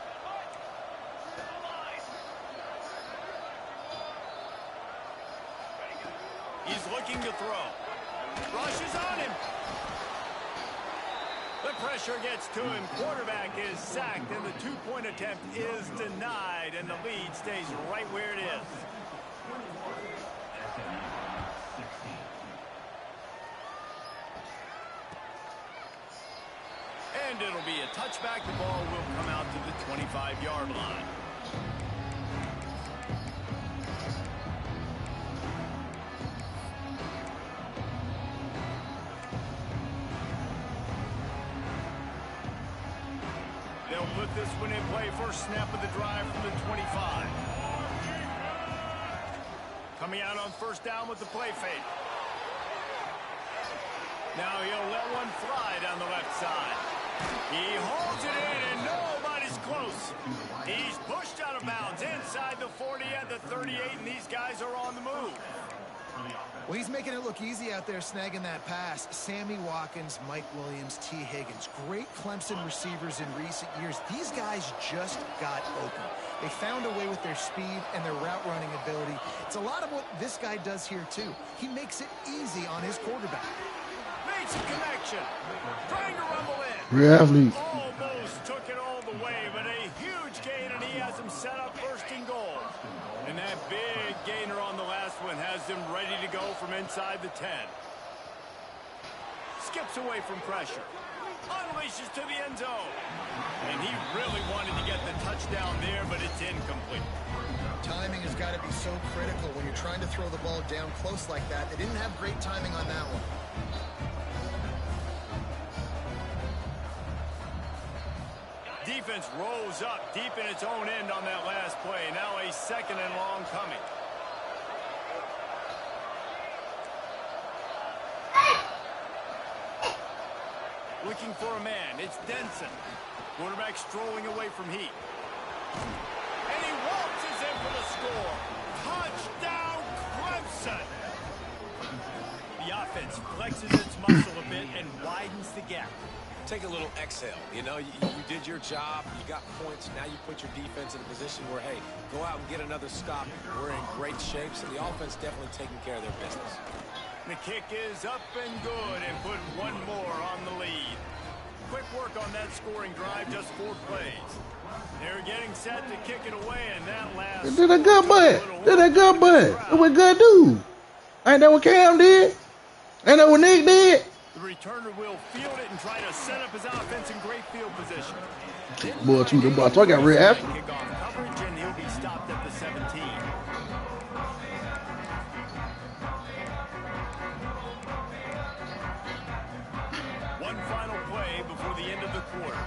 He's looking to throw. Rushes on him. The pressure gets to him. Quarterback is sacked, and the two-point attempt is denied, and the lead stays right where it is. And it'll be a touchback. The ball will come out to the 25-yard line. They'll put this one in play. First snap of the drive from the 25. Coming out on first down with the play fake. Now he'll let one fly down the left side. He holds it in, and nobody's close. He's pushed out of bounds inside the 40 at the 38, and these guys are on the move. Well, he's making it look easy out there snagging that pass. Sammy Watkins, Mike Williams, T. Higgins. Great Clemson receivers in recent years. These guys just got open. They found a way with their speed and their route running ability. It's a lot of what this guy does here, too. He makes it easy on his quarterback. Makes a connection. Trying to rumble in. Real athlete. Almost took it all the way, but a huge gain, and he has him set up first and goal. And that big gainer on the last one has him ready to go from inside the 10. Skips away from pressure. Unleashes to the end zone. And he really wanted to get the touchdown there, but it's incomplete. Timing has got to be so critical when you're trying to throw the ball down close like that. They didn't have great timing on that one. Defense rolls up deep in its own end on that last play. Now a second and long coming. Looking for a man. It's Denson. Quarterback strolling away from heat. And he waltzes in for the score. Touchdown, Clemson. The offense flexes its muscle a bit and widens the gap. Take a little exhale. You know, you did your job. You got points. Now you put your defense in a position where, hey, go out and get another stop. We're in great shape, so the offense definitely taking care of their business. The kick is up and good, and put one more on the lead. Quick work on that scoring drive, just 4 plays. They're getting set to kick it away, and that last... Did a good butt. Did a good butt. It was good dude. Ain't that what Cam did? Ain't that what Nick did? The returner will field it and try to set up his offense in great field position. Boy, to the box. I got red after. Kickoff coverage, and he'll be stopped at the 17. One final play before the end of the quarter.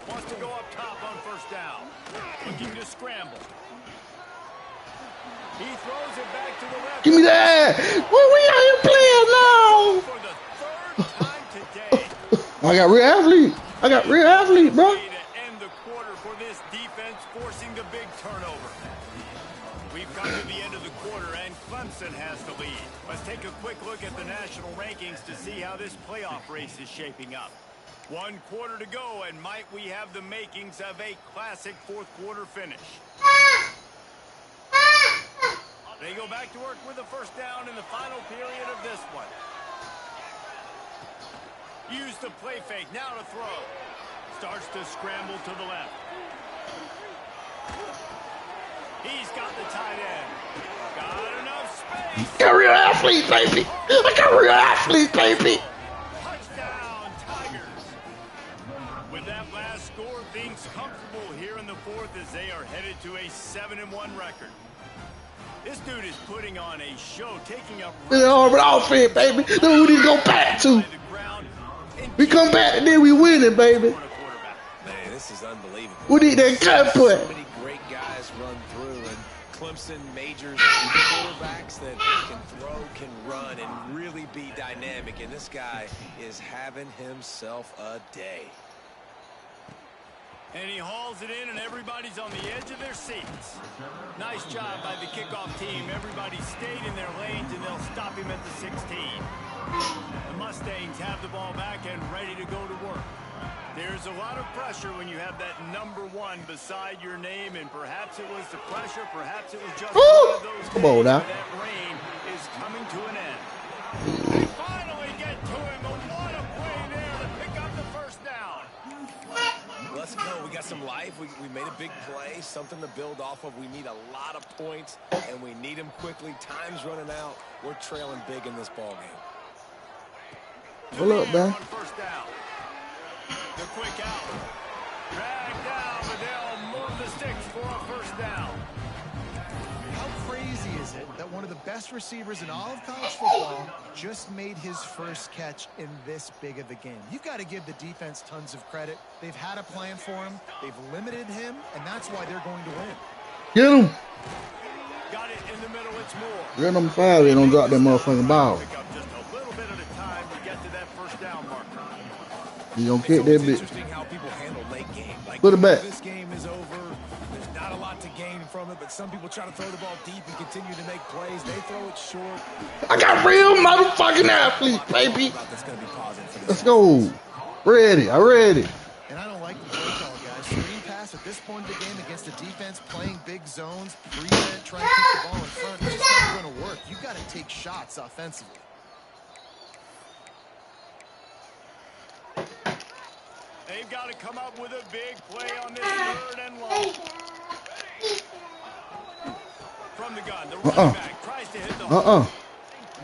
Wants to go up top on first down. Looking to scramble. He throws it back to the left. Give me that. Well, we out here playing now. For the third time today. I got real athlete. I got real athlete, bro. To end the quarter for this defense, forcing the big turnover. We've come to the end of the quarter, and Clemson has the lead. Let's take a quick look at the national rankings to see how this playoff race is shaping up. 1 quarter to go, and might we have the makings of a classic fourth quarter finish. They go back to work with a first down in the final period of this one. Use the play fake, now to throw. Starts to scramble to the left. He's got the tight end. Got enough space. Got real athlete, baby. I got real athlete, baby. Touchdown, Tigers. With that last score, things comfortable here in the fourth as they are headed to a 7-1 record. This dude is putting on a show, taking up... offense, baby. That's what we go back to. We come back and then we win it, baby. Man, this is unbelievable. We need that cut put. So many great guys run through, and Clemson majors quarterbacks that can throw, can run, and really be dynamic. And this guy is having himself a day. And he hauls it in, and everybody's on the edge of their seats. Nice job by the kickoff team. Everybody stayed in their lanes, and they'll stop him at the 16. The Mustangs have the ball back and ready to go to work. There's a lot of pressure when you have that number 1 beside your name, and perhaps it was the pressure, perhaps it was just one of those Come on now. that rain is coming to an end. They finally get to him, but what a play there to pick up the first down. Let's go. We got some life. We made a big play, something to build off of. We need a lot of points, and we need them quickly. Time's running out. We're trailing big in this ball game. Hold up, man. First down. The quick out. Drag down, but they'll move the sticks for a first down. How crazy is it that one of the best receivers in all of college football just made his first catch in this big of a game? You've got to give the defense tons of credit. They've had a plan for him. They've limited him, and that's why they're going to win. Get him. Got it in the middle. It's Moore. Get number 5. They don't drop that motherfucking ball. Pick up just a little bit at a time to get to that first down marker. You gonna kick that bitch. Interesting how people handle late game. Like, Put it back. This game is over. There's not a lot to gain from it, but some people try to throw the ball deep and continue to make plays. They throw it short. I got real motherfucking athletes, baby. That's going to be positive for Let's go. Ready. I'm ready. And I don't like the play call, guys. Screen pass at this point of the game against a defense playing big zones, prevent, trying to keep the ball in front. It's just not going to work. You've got to take shots offensively. They've got to come up with a big play on this 3rd and long. From the gun, the running back tries to hit the hole.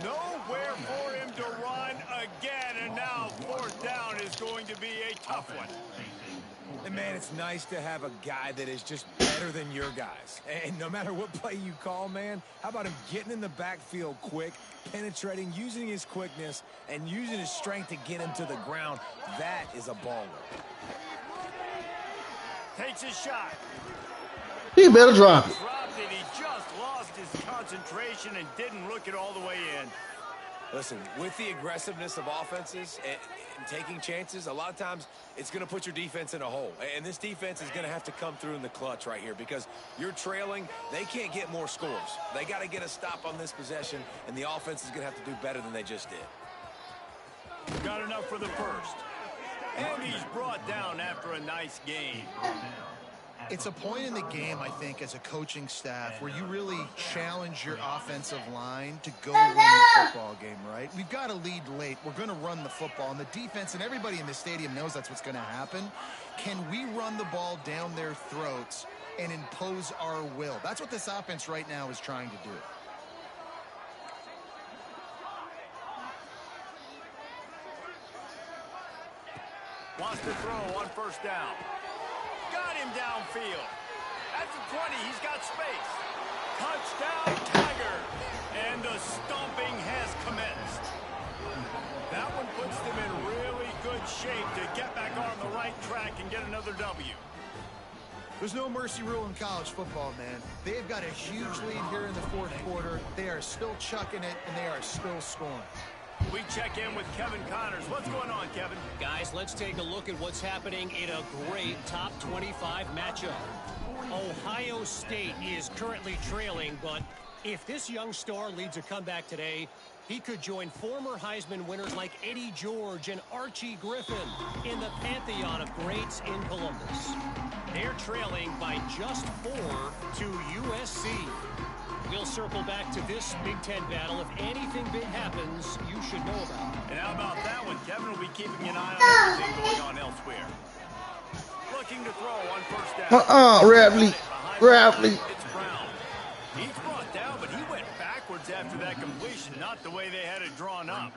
Nowhere for him to run again, and now 4th down is going to be a tough one. And man, it's nice to have a guy that is just better than your guys. And no matter what play you call, man, how about him getting in the backfield quick, penetrating, using his quickness, and using his strength to get him to the ground? That is a baller. Takes his shot. He better drop it. Dropped it. He just lost his concentration and didn't look it all the way in. Listen, with the aggressiveness of offenses and taking chances, a lot of times it's going to put your defense in a hole. And this defense is going to have to come through in the clutch right here because you're trailing. They can't get more scores. They got to get a stop on this possession, and the offense is going to have to do better than they just did. Got enough for the first. And he's brought down after a nice game. It's a point in the game, I think, as a coaching staff where you really challenge your offensive line to go win the football game, right? We've got to lead late. We're going to run the football. And the defense and everybody in the stadium knows that's what's going to happen. Can we run the ball down their throats and impose our will? That's what this offense right now is trying to do. Wants to throw on 1st down. Got him downfield. At the 20, he's got space. Touchdown, Tiger. And the stomping has commenced. That one puts them in really good shape to get back on the right track and get another W. There's no mercy rule in college football, man. They've got a huge lead here in the 4th quarter. They are still chucking it, and they are still scoring. We check in with Kevin Connors. What's going on, Kevin? Guys, let's take a look at what's happening in a great top 25 matchup. Ohio State is currently trailing, but if this young star leads a comeback today, he could join former Heisman winners like Eddie George and Archie Griffin in the pantheon of greats in Columbus. They're trailing by just 4 to USC. We'll circle back to this Big Ten battle. If anything big happens, you should know about it. And how about that one? Kevin will be keeping an eye on everything going on elsewhere. Looking to throw on 1st down. Rapley. Rapley. It's Brown. He's brought down, but he went backwards after that completion, not the way they had it drawn up.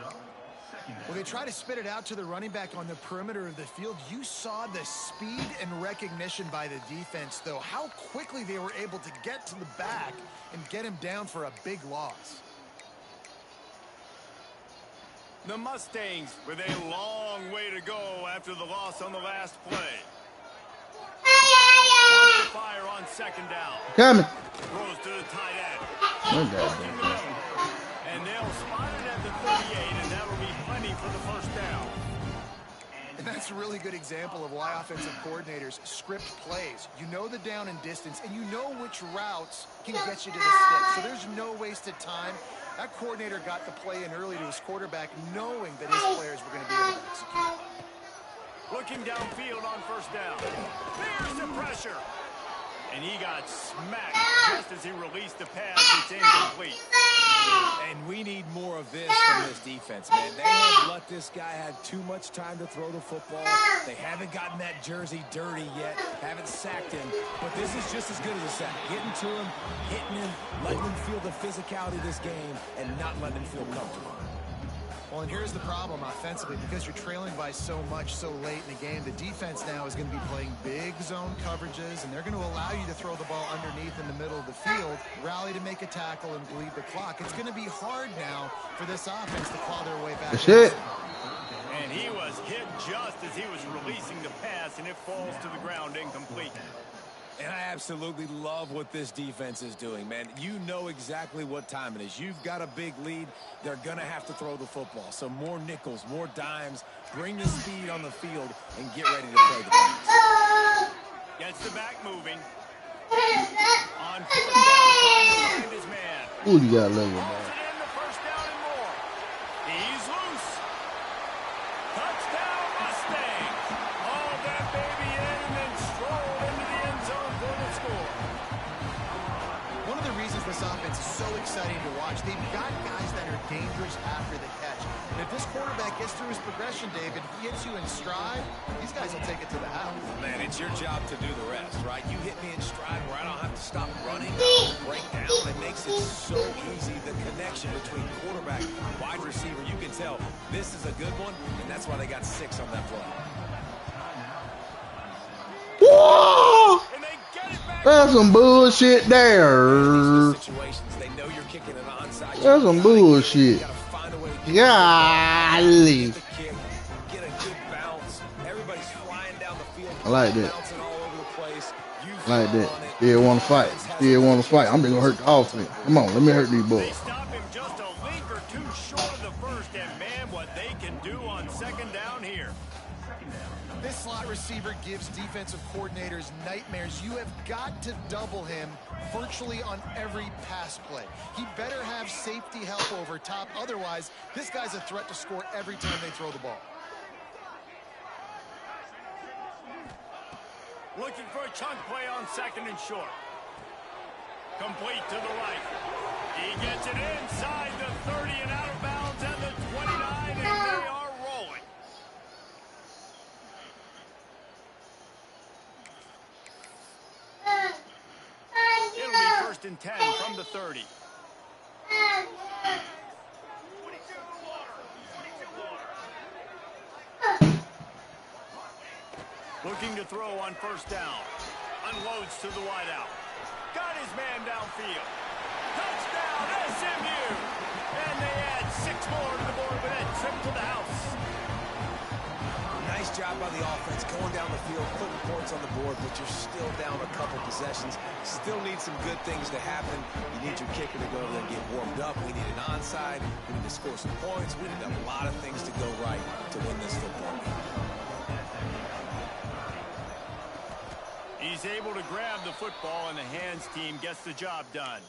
Well, they try to spit it out to the running back on the perimeter of the field. You saw the speed and recognition by the defense, though. How quickly they were able to get to the back and get him down for a big loss. The Mustangs with a long way to go after the loss on the last play. Fire on 2nd down. Coming. Throws to the tight end. Okay. And they'll spot it at the 38, and that'll be plenty for the 1st down. And that's a really good example of why offensive coordinators script plays. You know the down and distance, and you know which routes can get you to the stick. So there's no wasted time. That coordinator got the play in early to his quarterback, knowing that his players were going to be able to execute. Looking downfield on first down. There's the pressure. And he got smacked just as he released the pass. It's incomplete. And we need more of this from this defense, man. They have let this guy have too much time to throw the football. They haven't gotten that jersey dirty yet, haven't sacked him. But this is just as good as a sack. Getting to him, hitting him, letting him feel the physicality of this game, and not letting him feel comfortable. Well, and here's the problem offensively. Because you're trailing by so much so late in the game, the defense now is going to be playing big zone coverages, and they're going to allow you to throw the ball underneath in the middle of the field, rally to make a tackle, and bleed the clock. It's going to be hard now for this offense to claw their way back. That's it. And he was hit just as he was releasing the pass, and it falls to the ground incomplete. And I absolutely love what this defense is doing, man. You know exactly what time it is. You've got a big lead. They're going to have to throw the football. So more nickels, more dimes. Bring the speed on the field and get ready to play the pass. Gets the back moving. On fourth down, trying to find his man. Ooh, you got to love it, man. Holds it in the first down and more. He's loose. Touchdown, Mustangs. Hauled that baby in and then strolled into the end zone for the score. One of the reasons this offense is so exciting to watch, they've got guys that are dangerous after the catch. And if this quarterback gets through his progression, David, he hits you in stride, these guys will take it to the house. Man, it's your job to do the rest, right? You hit me in stride where I don't have to stop running, break down. It makes it so easy. The connection between quarterback and wide receiver, you can tell this is a good one, and that's why they got 6 on that play. Whoa! And they get it back. That's some bullshit there. Situations, they know you're kicking an onside. That's some bullshit. You gotta find a way to Golly. get the kick, get a good bounce. Everybody's flying down the field. I like that. Bouncing all over the place. You I like that. fall on it. Still want to fight. Still want to fight. I'm just going to hurt the offense. Come on, let me hurt these They boys. stop him just a link or two short of the first, and man, what they can do on second down here. This slot receiver gives defensive coordinators nightmares. You have got to double him virtually on every pass play. He better have safety help over top. Otherwise, this guy's a threat to score every time they throw the ball. Looking for a chunk play on second and short. Complete to the right. He gets it inside the 30 and out of bounds at the 29, and they are rolling. It'll be first and 10 from the 30. Looking to throw on first down. Unloads to the wideout. Got his man downfield. Touchdown, SMU! And they add 6 more to the board with that trip to the house. Nice job by the offense going down the field, putting points on the board, but you're still down a couple possessions. Still need some good things to happen. You need your kicker to go over there and get warmed up. We need an onside. We need to score some points. We need a lot of things to go right to win this football game. He's able to grab the football, and the hands team gets the job done.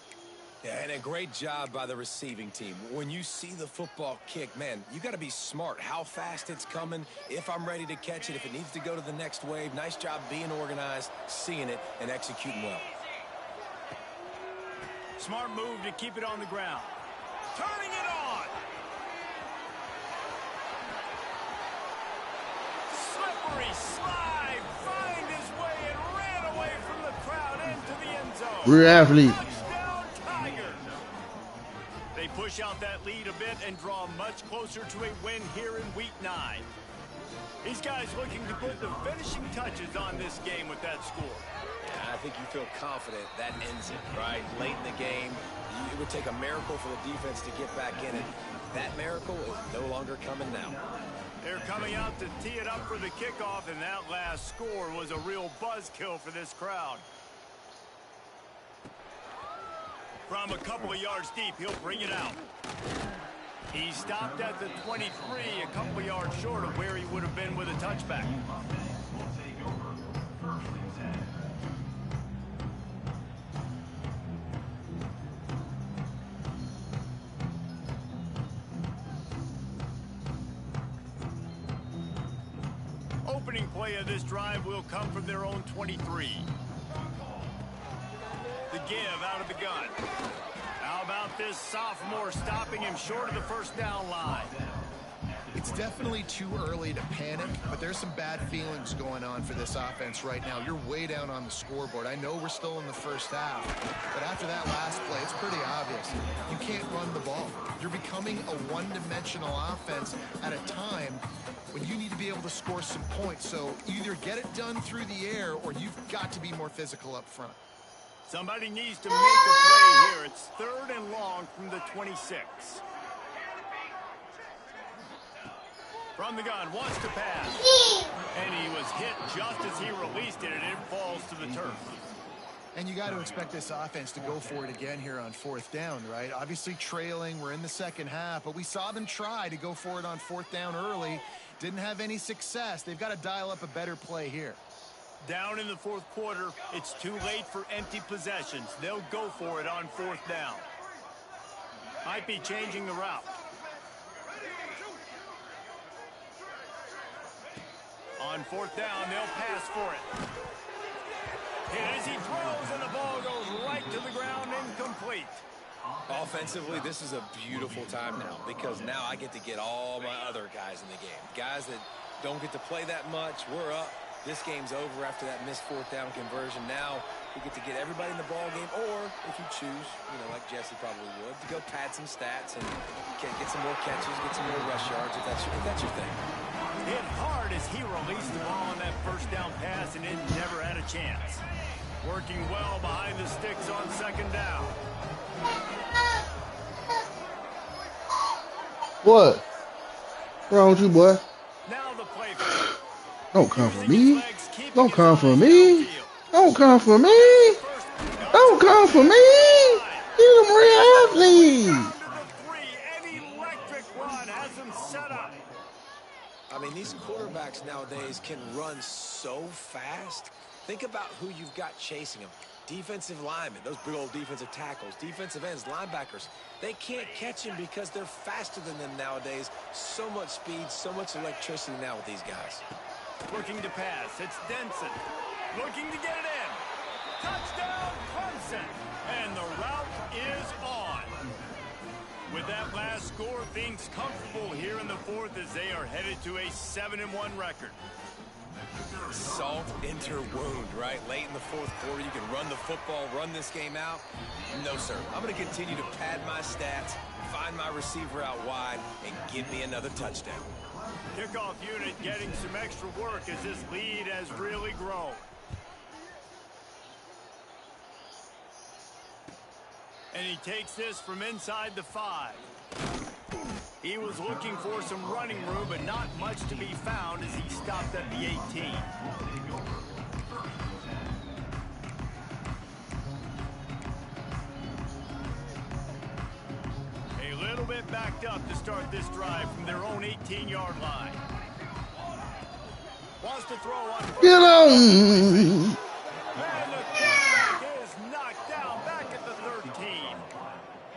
Yeah, and a great job by the receiving team. When you see the football kick, man, you got to be smart. How fast it's coming, if I'm ready to catch it, if it needs to go to the next wave. Nice job being organized, seeing it, and executing well. Smart move to keep it on the ground. Turning it on. Slippery slide. Find his way and ran away from the crowd into the end zone. We're athletes. Touchdown, Tigers. They push out that lead a bit and draw much closer to a win here in Week 9. These guys looking to put the finishing touches on this game with that score. Yeah, I think you feel confident that ends it, right? Late in the game, it would take a miracle for the defense to get back in it. That miracle is no longer coming now. They're coming out to tee it up for the kickoff, and that last score was a real buzzkill for this crowd. From a couple of yards deep, he'll bring it out. He stopped at the 23, a couple of yards short of where he would have been with a touchback. Opening play of this drive will come from their own 23. The give out of the gun. How about this sophomore stopping him short of the first down line? It's definitely too early to panic, but there's some bad feelings going on for this offense right now. You're way down on the scoreboard. I know we're still in the first half, but after that last play, it's pretty obvious. You can't run the ball. You're becoming a one-dimensional offense at a time when you need to be able to score some points. So either get it done through the air or you've got to be more physical up front. Somebody needs to make a play here. It's 3rd and long from the 26. From the gun, wants to pass. And he was hit just as he released it, and it falls to the turf. And you got to expect this offense to go for it again here on 4th down, right? Obviously trailing, we're in the second half, but we saw them try to go for it on 4th down early. Didn't have any success. They've got to dial up a better play here. Down in the 4th quarter, it's too late for empty possessions. They'll go for it on 4th down. Might be changing the route. On 4th down, they'll pass for it. Hit as he throws, and the ball goes right to the ground, incomplete. Offensively, this is a beautiful time now because now I get to get all my other guys in the game. Guys that don't get to play that much, we're up. This game's over after that missed 4th down conversion. Now we get to get everybody in the ball game, or if you choose, like Jesse probably would, to go pad some stats and get some more catches, get some more rush yards if that's your thing. Hit hard as he released the ball on that first down pass, and it never had a chance. Working well behind the sticks on 2nd down. What? What's wrong with you, boy? Now the play. Don't come for me. Don't come for me. Don't come for me. Don't come for me. Get him real An electric run has him set up. I mean, these quarterbacks nowadays can run so fast. Think about who you've got chasing them. Defensive linemen, those big old defensive tackles, defensive ends, linebackers. They can't catch him because they're faster than them nowadays. So much speed, so much electricity now with these guys. Looking to pass. It's Denson. Looking to get it in. Touchdown, Clemson. And the route is on. With that last score, things comfortable here in the 4th as they are headed to a 7-1 record. Salt into wound, right? Late in the 4th quarter, you can run the football, run this game out. No, sir. I'm going to continue to pad my stats, find my receiver out wide, and give me another touchdown. Kickoff unit getting some extra work as this lead has really grown. And he takes this from inside the 5. He was looking for some running room, but not much to be found as he stopped at the 18. A little bit backed up to start this drive from their own 18-yard line. Wants to throw on. Get him! And the quarterback is knocked down back at the 13.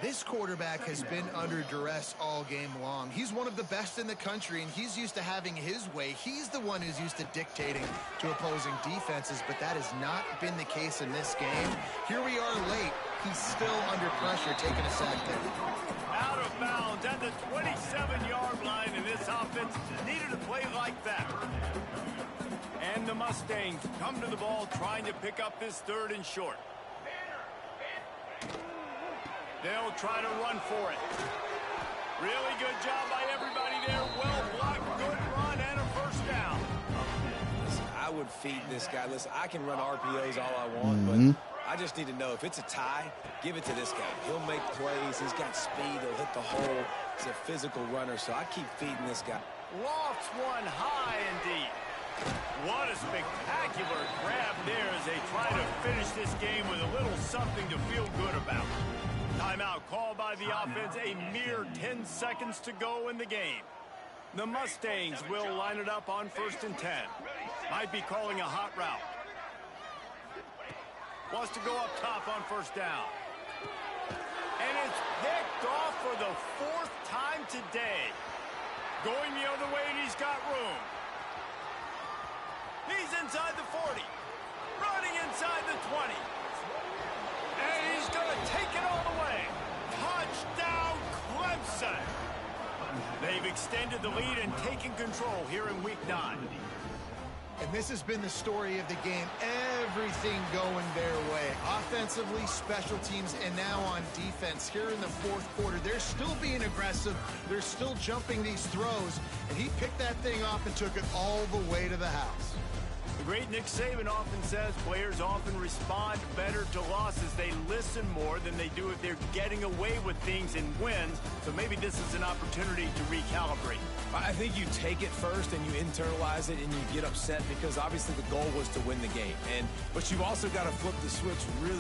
This quarterback has been under duress all game long. He's one of the best in the country, and he's used to having his way. He's the one who's used to dictating to opposing defenses, but that has not been the case in this game. Here we are late. He's still under pressure, taking a sack there. Out of bounds at the 27-yard line, and this offense needed a play like that. And the Mustangs come to the ball trying to pick up this 3rd and short. They'll try to run for it. Really good job by everybody there. Well blocked, good run, and a first down. Listen, I would feed this guy. Listen, I can run RPOs all I want, but I just need to know if it's a tie, give it to this guy. He'll make plays. He's got speed. He'll hit the hole. He's a physical runner, so I keep feeding this guy. Lofts one high indeed. What a spectacular grab there as they try to finish this game with a little something to feel good about. Timeout called by the offense, a mere 10 seconds to go in the game. The Mustangs will line it up on 1st and 10. Might be calling a hot route. Wants to go up top on 1st down. And it's picked off for the 4th time today. Going the other way, and he's got room. He's inside the 40. Running inside the 20. And he's going to take it all the way. Touchdown, Clemson. They've extended the lead and taken control here in Week 9. And this has been the story of the game. Everything going their way. Offensively, special teams, and now on defense. Here in the fourth quarter, they're still being aggressive. They're still jumping these throws. And he picked that thing off and took it all the way to the house. The great Nick Saban often says players often respond better to losses. They listen more than they do if they're getting away with things in wins. So maybe this is an opportunity to recalibrate. I think you take it first and you internalize it and you get upset because obviously the goal was to win the game. But you've also got to flip the switch really